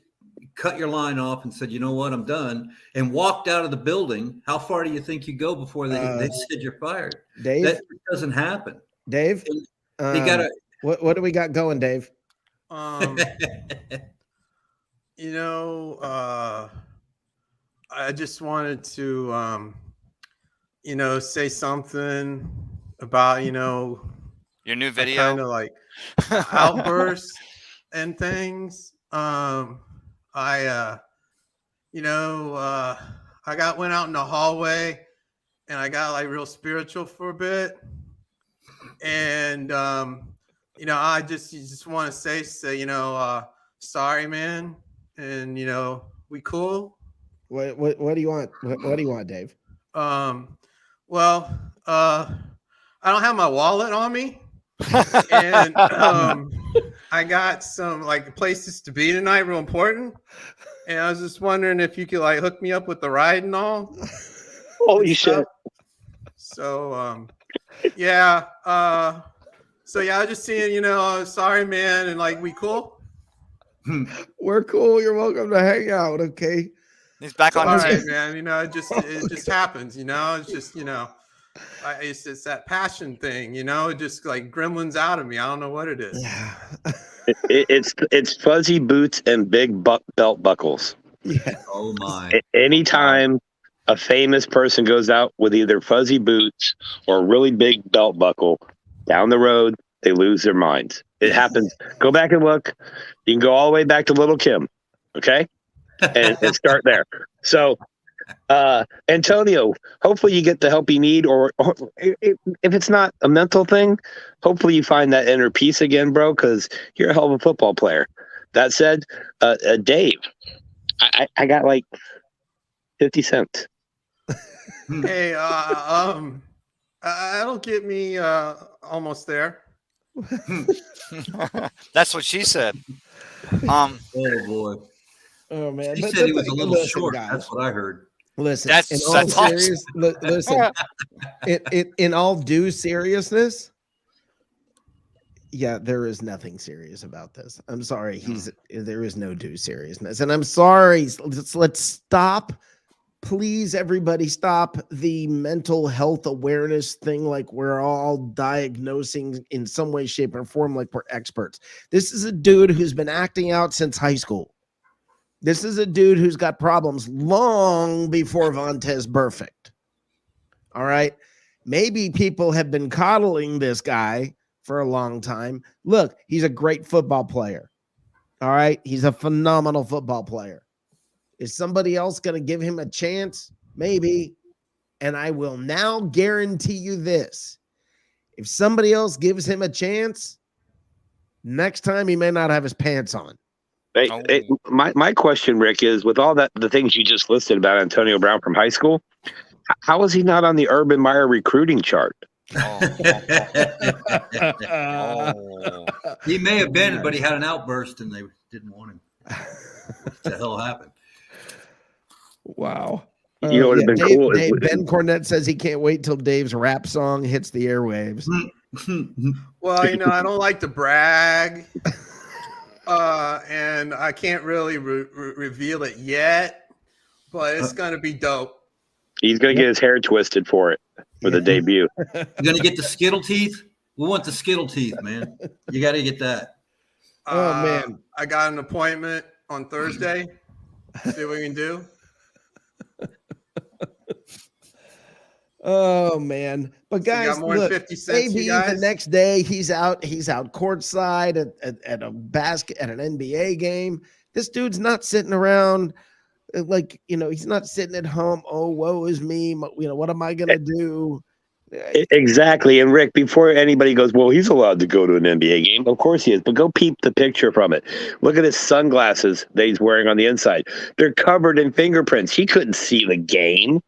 cut your line off and said, you know what, I'm done, and walked out of the building, how far do you think you go before they said you're fired? Dave? That doesn't happen. Dave? They got to. What do we got going, Dave? I just wanted to, say something about, your new video, kind of like outbursts and things. I went out in the hallway and I got like real spiritual for a bit. And, I just want to say, sorry, man. And, we cool. What do you want? What do you want, Dave? Well, I don't have my wallet on me. And I got some like places to be tonight, real important. And I was just wondering if you could like hook me up with the ride and all. Holy shit. So yeah. I was just seeing, sorry, man, and like we cool. We're cool. You're welcome to hang out. Okay. He's back on. All right, man. It just happens. It's just it's that passion thing. It just like gremlins out of me. I don't know what it is. Yeah. It's fuzzy boots and big belt buckles. Yeah. Oh my! Anytime a famous person goes out with either fuzzy boots or a really big belt buckle, down the road they lose their minds. It happens. Go back and look. You can go all the way back to Little Kim, okay, and start there. So, Antonio, hopefully you get the help you need, or if it's not a mental thing, hopefully you find that inner peace again, bro, because you're a hell of a football player. That said, Dave, I got like 50 cents. Hey, that'll get me almost there. That's what she said. Oh boy. Oh man. She But said he was a little listen, short. guys. That's what I heard. Listen, That's awesome. Listen, in all due seriousness, yeah, there is nothing serious about this. I'm sorry. There is no due seriousness. And I'm sorry. Let's stop. Please, everybody, stop the mental health awareness thing like we're all diagnosing in some way, shape, or form like we're experts. This is a dude who's been acting out since high school. This is a dude who's got problems long before Vontez Burfict. All right? Maybe people have been coddling this guy for a long time. Look, he's a great football player. All right? He's a phenomenal football player. Is somebody else going to give him a chance? Maybe. And I will now guarantee you this. If somebody else gives him a chance, next time he may not have his pants on. My question, Rick, is with all the things you just listed about Antonio Brown from high school, how is he not on the Urban Meyer recruiting chart? He may have been, but he had an outburst and they didn't want him. What the hell happened? Wow. You know what would have been cool? Ben Cornett says he can't wait till Dave's rap song hits the airwaves. Well, I don't like to brag, and I can't really reveal it yet, but it's going to be dope. He's going to get his hair twisted for it, for the debut. You're going to get the Skittle teeth? We want the Skittle teeth, man. You got to get that. Oh, man. I got an appointment on Thursday. See what we can do. Oh man. But guys, so look, 50 cents, maybe the next day he's out courtside at a basket at an NBA game. This dude's not sitting around like, he's not sitting at home. Oh, woe is me. What am I gonna do? Exactly. And Rick, before anybody goes, well, he's allowed to go to an NBA game. Of course he is. But go peep the picture from it. Look at his sunglasses that he's wearing on the inside. They're covered in fingerprints. He couldn't see the game.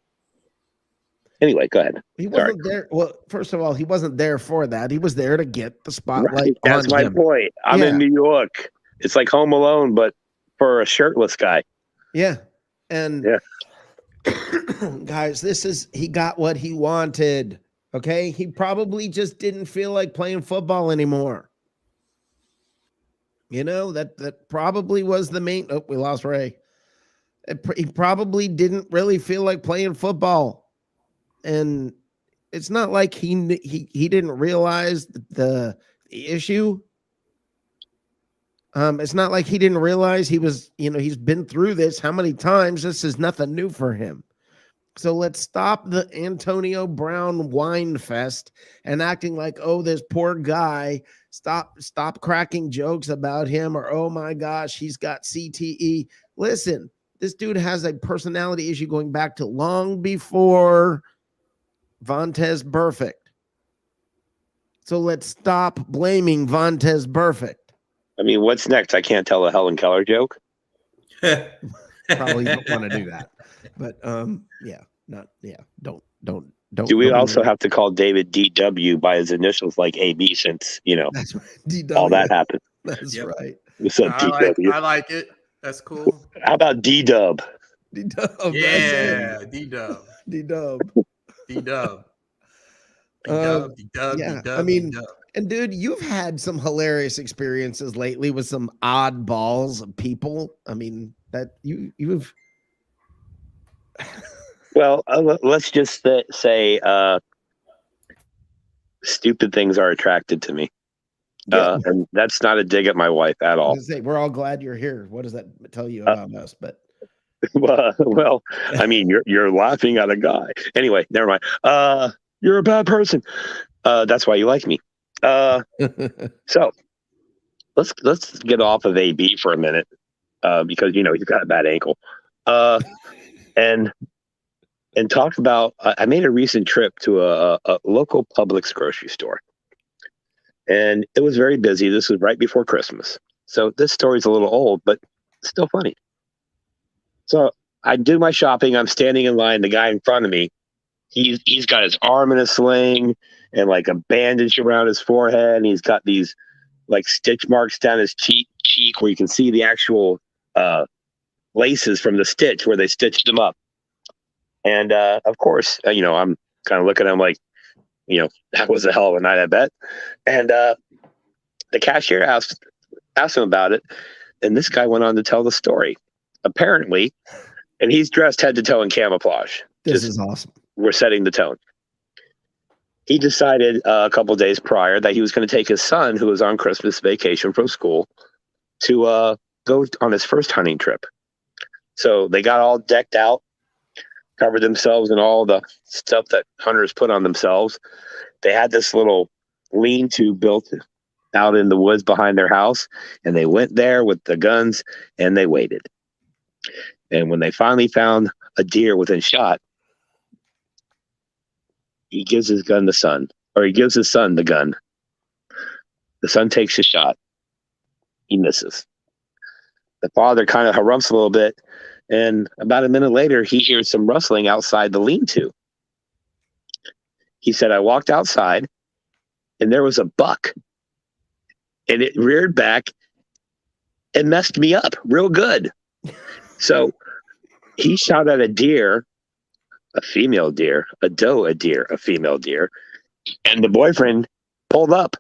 Anyway, go ahead. He wasn't there. Well, first of all, he wasn't there for that. He was there to get the spotlight Right. That's on my him. point. I'm in New York. It's like Home Alone, but for a shirtless guy. Yeah. And guys, he got what he wanted. Okay. He probably just didn't feel like playing football anymore. You know, that probably was the main. Oh, we lost Ray. He probably didn't really feel like playing football. And it's not like he didn't realize the issue. It's not like he didn't realize he's been through this how many times. This is nothing new for him. So let's stop the Antonio Brown whine fest and acting like, oh, this poor guy. Stop cracking jokes about him, or oh my gosh, he's got CTE. Listen, this dude has a personality issue going back to long before Vontaze Burfict. So let's stop blaming Vontaze Burfict. I mean, what's next? I can't tell a Helen Keller joke. Probably don't want to do that. But don't. Do we also have to call David DW by his initials like AB since, that's right. DW. all that happened? That's right. What's up, DW? I like it. That's cool. How about D-Dub? D-Dub. Yeah, D-Dub. D-Dub. D-Dub. Yeah, I mean, and dude, you've had some hilarious experiences lately with some oddballs of people. I mean, that you've. Well, let's just say stupid things are attracted to me. And that's not a dig at my wife at all. We're all glad you're here. What does that tell you about us? But well, I mean, you're laughing at a guy. Anyway, never mind. You're a bad person. That's why you like me. So let's get off of AB for a minute, because he's got a bad ankle. And talk about. I made a recent trip to a local Publix grocery store, and it was very busy. This was right before Christmas, so this story's a little old, but still funny. So I do my shopping. I'm standing in line. The guy in front of me, he's got his arm in a sling and like a bandage around his forehead, and he's got these like stitch marks down his cheek where you can see the actual laces from the stitch where they stitched him up. And of course, I'm kind of looking at him like, that was a hell of a night, I bet. And the cashier asked him about it, and this guy went on to tell the story. Apparently, and he's dressed head to toe in camouflage. This is awesome. We're setting the tone. He decided a couple days prior that he was going to take his son, who was on Christmas vacation from school, to go on his first hunting trip. So they got all decked out, covered themselves in all the stuff that hunters put on themselves. They had this little lean-to built out in the woods behind their house, and they went there with the guns, and they waited. And when they finally found a deer within shot, he gives his gun the son, or he gives his son the gun. The son takes a shot. He misses. The father kind of harumphs a little bit, and about a minute later, he hears some rustling outside the lean-to. He said, I walked outside, and there was a buck, and it reared back and messed me up real good. So he shot at a deer, a female deer, a doe, a deer, a female deer, and the boyfriend pulled up.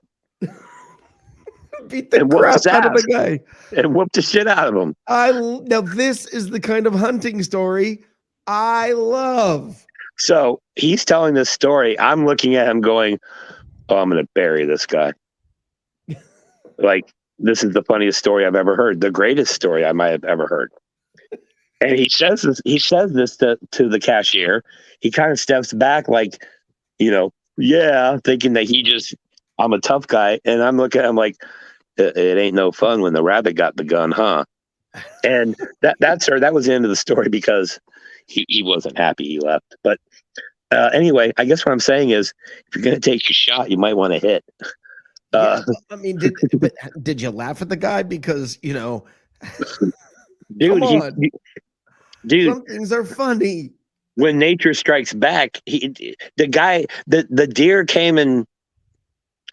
Beat the crap out of the guy and whooped the shit out of him. Now this is the kind of hunting story I love. So he's telling this story. I'm looking at him going, oh, I'm going to bury this guy. Like, this is the funniest story I've ever heard. The greatest story I might have ever heard. And he says this to the cashier. He kind of steps back like, thinking that I'm a tough guy. And I'm looking at him like, it ain't no fun when the rabbit got the gun, huh? And that was the end of the story because he wasn't happy he left. But Anyway, I guess what I'm saying is, if you're going to take your shot, you might want to hit. Yeah, I mean, did you laugh at the guy? Because, you know, Dude, come on. dude, Some things are funny. when nature strikes back, the deer came and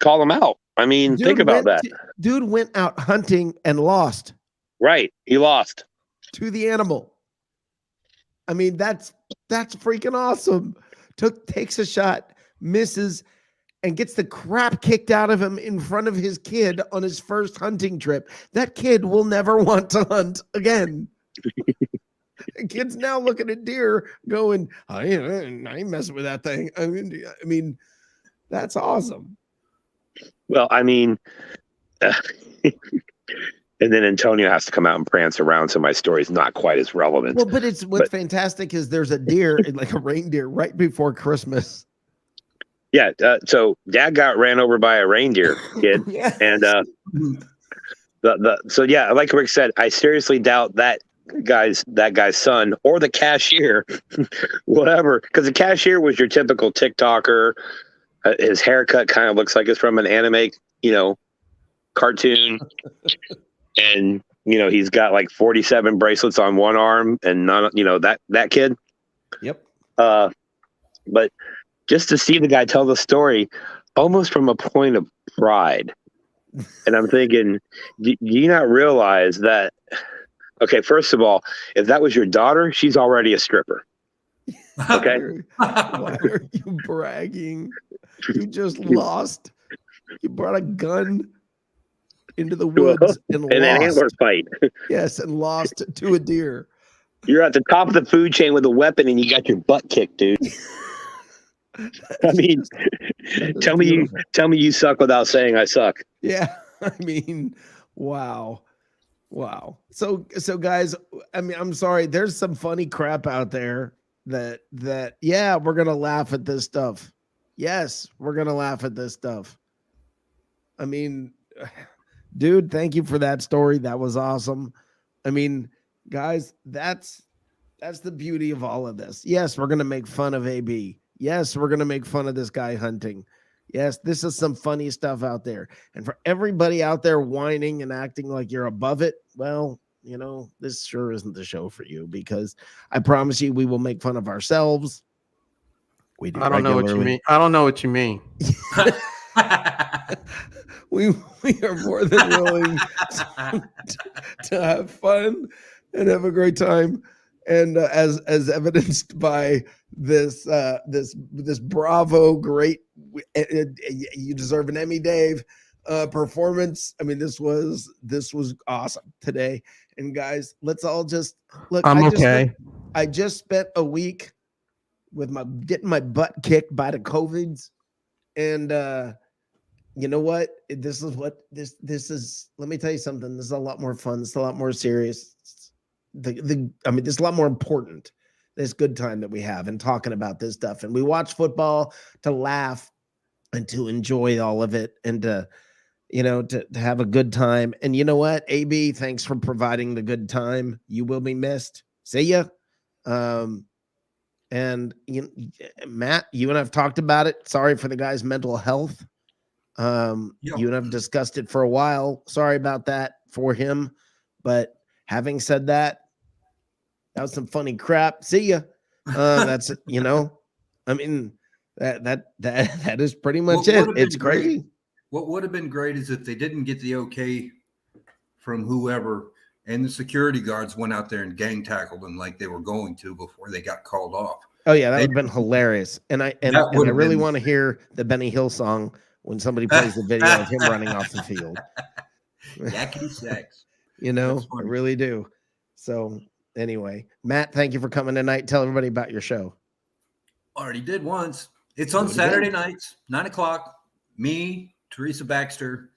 called him out. I mean, think about that. Dude went out hunting and lost Right. He lost. to the animal. I mean, that's freaking awesome. Takes a shot, misses, and gets the crap kicked out of him in front of his kid on his first hunting trip. That kid will never want to hunt again. The kid's now looking at deer going, I ain't messing with that thing. I mean, that's awesome. Well, I mean, and then Antonio has to come out and prance around, so my story's not quite as relevant. Well, but what's fantastic is there's a deer, like a reindeer, right before Christmas. Yeah, so Dad got ran over by a reindeer kid, Yes. and so yeah, like Rick said, I seriously doubt that guy's son or the cashier, whatever, because the cashier was your typical TikToker. His haircut kind of looks like it's from an anime, cartoon, and he's got like 47 bracelets on one arm, and none, that kid. Yep. But just to see the guy tell the story, almost from a point of pride, and I'm thinking, do you not realize that? Okay, first of all, if that was your daughter, she's already a stripper. Okay. Why are you bragging? You just lost. You brought a gun into the woods and an lost. antler fight. Yes, and lost to a deer. You're at the top of the food chain with a weapon, and you got your butt kicked, dude. I mean, tell me you suck without saying I suck. Yeah, I mean, wow. So guys, I mean, I'm sorry. There's some funny crap out there that yeah, we're gonna laugh at this stuff. Yes, we're gonna laugh at this stuff. I mean, dude, thank you for that story. That was awesome. I mean, guys, that's the beauty of all of this. Yes, we're gonna make fun of AB. Yes, we're gonna make fun of this guy hunting. Yes, this is some funny stuff out there. And for everybody out there whining and acting like you're above it, well, this sure isn't the show for you, because I promise you we will make fun of ourselves. We do. I don't know what you mean. I don't know what you mean. we are more than willing to have fun and have a great time. And as evidenced by this bravo, great, you deserve an Emmy, Dave, performance. I mean, this was awesome today. And guys, let's all just look. I just spent a week with getting my butt kicked by the COVIDs, and you know what? This is. Let me tell you something. This is a lot more fun. This is a lot more serious. I mean, this is a lot more important. This good time that we have in talking about this stuff, and we watch football to laugh and to enjoy all of it, and to have a good time. And you know what, AB, thanks for providing the good time. You will be missed. See ya. And Matt, you and I've talked about it. Sorry for the guy's mental health. You and I've discussed it for a while. Sorry about that for him. But having said that, that was some funny crap. See ya. That's I mean, that is pretty much it. It's crazy. What would have been great is if they didn't get the okay from whoever, and the security guards went out there and gang tackled them like they were going to before they got called off. Oh yeah, that would have been hilarious. And I really want to hear the Benny Hill song when somebody plays the video of him running off the field. Yakety sax. I really do. So anyway, Matt, thank you for coming tonight. Tell everybody about your show. Already did once. It's on Saturday nights, 9:00. Me, Teresa Baxter,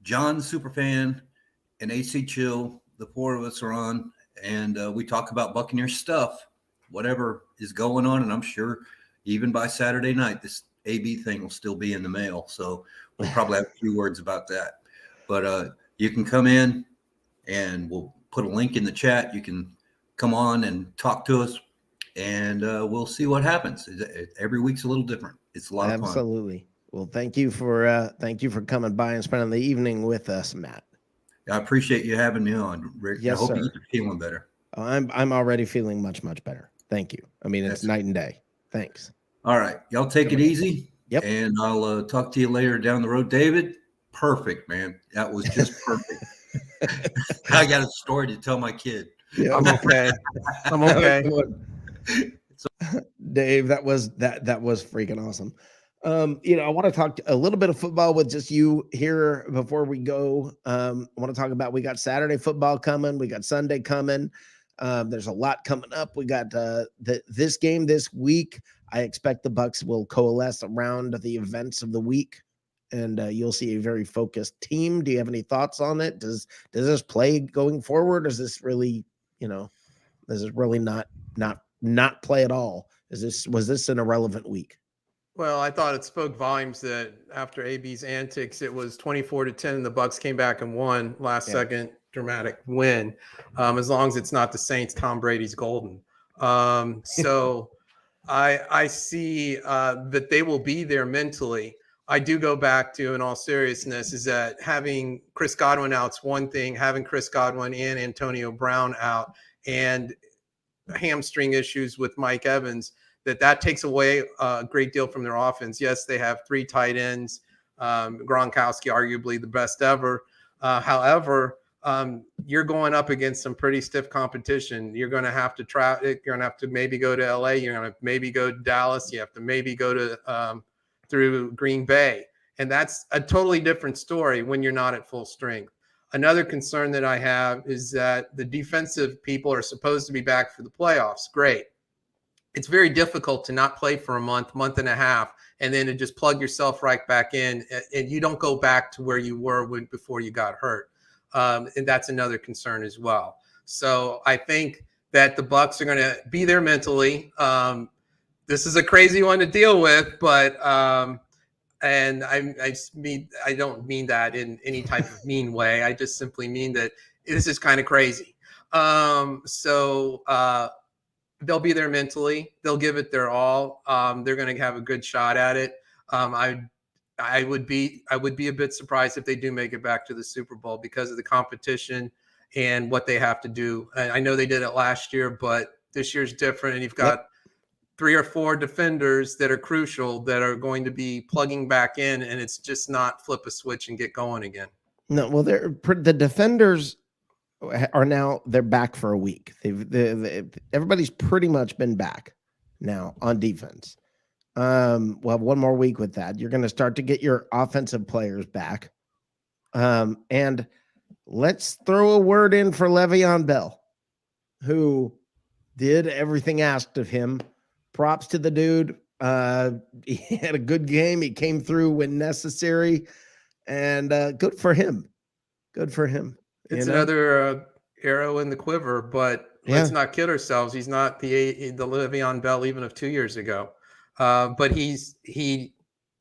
John Superfan, and AC Chill. The four of us are on, and we talk about Buccaneer stuff, whatever is going on. And I'm sure even by Saturday night, this AB thing will still be in the mail. So we'll probably have a few words about that. But you can come in, and we'll put a link in the chat. You can come on and talk to us. and we'll see what happens. Every week's a little different. It's a lot of fun. Absolutely. Well, thank you for coming by and spending the evening with us, Matt. I appreciate you having me on, Rick. Yes, I hope sir. you're feeling better. I'm already feeling much better. Thank you. I mean, it's night and day. Thanks. All right, y'all take it easy. Yep. And I'll talk to you later down the road, David. Perfect, man. That was just perfect. I got a story to tell my kid. Yeah. I'm okay. I'm okay. Dave, that was freaking awesome. I want to talk a little bit of football with just you here before we go. I want to talk about, we got Saturday football coming, we got Sunday coming. There's a lot coming up. We got this game this week. I expect the Bucs will coalesce around the events of the week, and you'll see a very focused team. Do you have any thoughts on it? Does this play going forward? Is this really, does it really not play at all? Was this an irrelevant week? Well, I thought it spoke volumes that after AB's antics, it was 24-10, and the Bucs came back and won last second dramatic win. As long as it's not the Saints, Tom Brady's golden. So I see that they will be there mentally. I do go back to, in all seriousness, is that having Chris Godwin out's one thing, having Chris Godwin and Antonio Brown out, and hamstring issues with Mike Evans, that takes away a great deal from their offense. Yes, they have 3 tight ends. Gronkowski, arguably the best ever. However, you're going up against some pretty stiff competition. You're going to have to travel. You're going to have to maybe go to LA. You're going to maybe go to Dallas. You have to maybe go to through Green Bay. And that's a totally different story when you're not at full strength. Another concern that I have is that the defensive people are supposed to be back for the playoffs. Great. It's very difficult to not play for a month and a half, and then to just plug yourself right back in, and you don't go back to where you were before you got hurt. And that's another concern as well. So I think that the Bucs are going to be there mentally. This is a crazy one to deal with, but and I don't mean that in any type of mean way. I just simply mean that this is kind of crazy. They'll be there mentally. They'll give it their all. They're going to have a good shot at it. I would be a bit surprised if they do make it back to the Super Bowl because of the competition and what they have to do. I know they did it last year, but this year's different, and you've got 3 or 4 defenders that are crucial that are going to be plugging back in, and it's just not flip a switch and get going again. No, well, the defenders they're back for a week. Everybody's pretty much been back now on defense. We'll have one more week with that. You're going to start to get your offensive players back. And let's throw a word in for Le'Veon Bell, who did everything asked of him. Props to the dude. He had a good game. He came through when necessary, and good for him. Good for him. It's another arrow in the quiver, but let's not kid ourselves. He's not the Le'Veon Bell even of 2 years ago, but he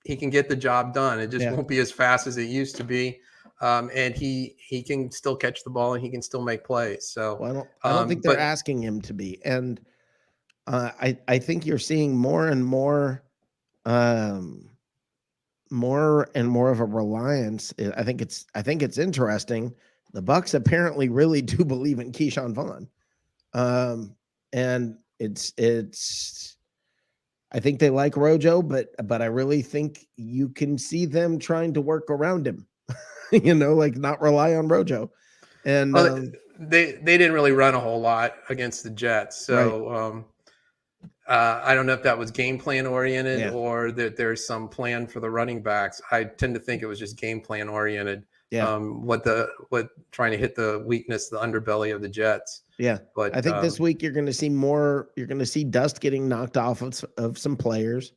can get the job done. It just won't be as fast as it used to be, and he can still catch the ball and he can still make plays. So I don't think they're asking him to be, and I think you're seeing more and more of a reliance. I think it's interesting. The Bucs apparently really do believe in Keyshawn Vaughn. And it's I think they like Rojo, but I really think you can see them trying to work around him, like not rely on Rojo. And they didn't really run a whole lot against the Jets. So I don't know if that was game plan oriented or that there's some plan for the running backs. I tend to think it was just game plan oriented. What trying to hit the weakness, the underbelly of the Jets. But I think this week you're going to see more. You're going to see dust getting knocked off of some players.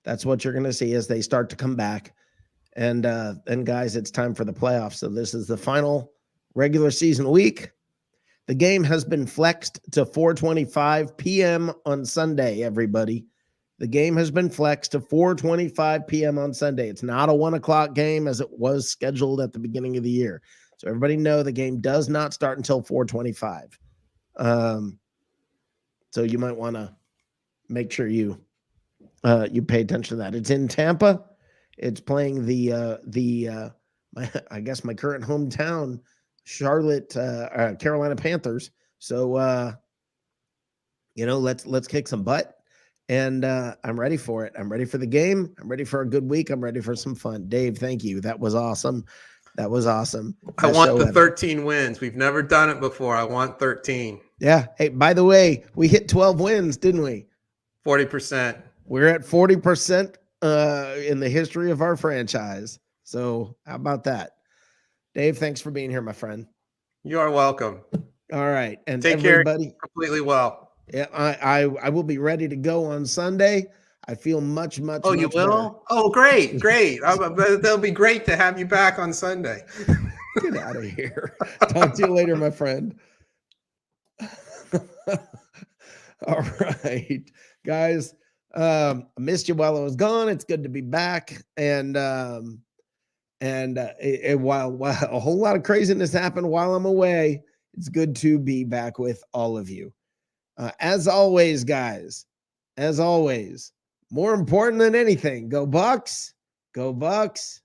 That's what you're going to see as they start to come back. And guys, it's time for the playoffs. So this is the final regular season week. The game has been flexed to 4:25 p.m. on Sunday, everybody. The game has been flexed to 4:25 p.m. on Sunday. It's not a 1:00 game as it was scheduled at the beginning of the year. So everybody know the game does not start until 4:25. So you might want to make sure you you pay attention to that. It's in Tampa. It's playing I guess my current hometown, Charlotte, Carolina Panthers. So let's kick some butt. And I'm ready for it. I'm ready for the game. I'm ready for a good week. I'm ready for some fun. Dave, thank you. That was awesome. That was awesome. I want the 13 wins. We've never done it before. I want 13. Yeah. Hey, by the way, we hit 12 wins, didn't we? 40%. We're at 40% in the history of our franchise. So how about that? Dave, thanks for being here, my friend. You are welcome. All right. And take everybody, care completely well. Yeah, I will be ready to go on Sunday. I feel much. Oh, you will? Better. Oh, great. That'll be great to have you back on Sunday. Get out of here. Talk to you later, my friend. All right, guys. I missed you while I was gone. It's good to be back. And while a whole lot of craziness happened while I'm away, it's good to be back with all of you. As always, guys, more important than anything, go Bucs, go Bucs.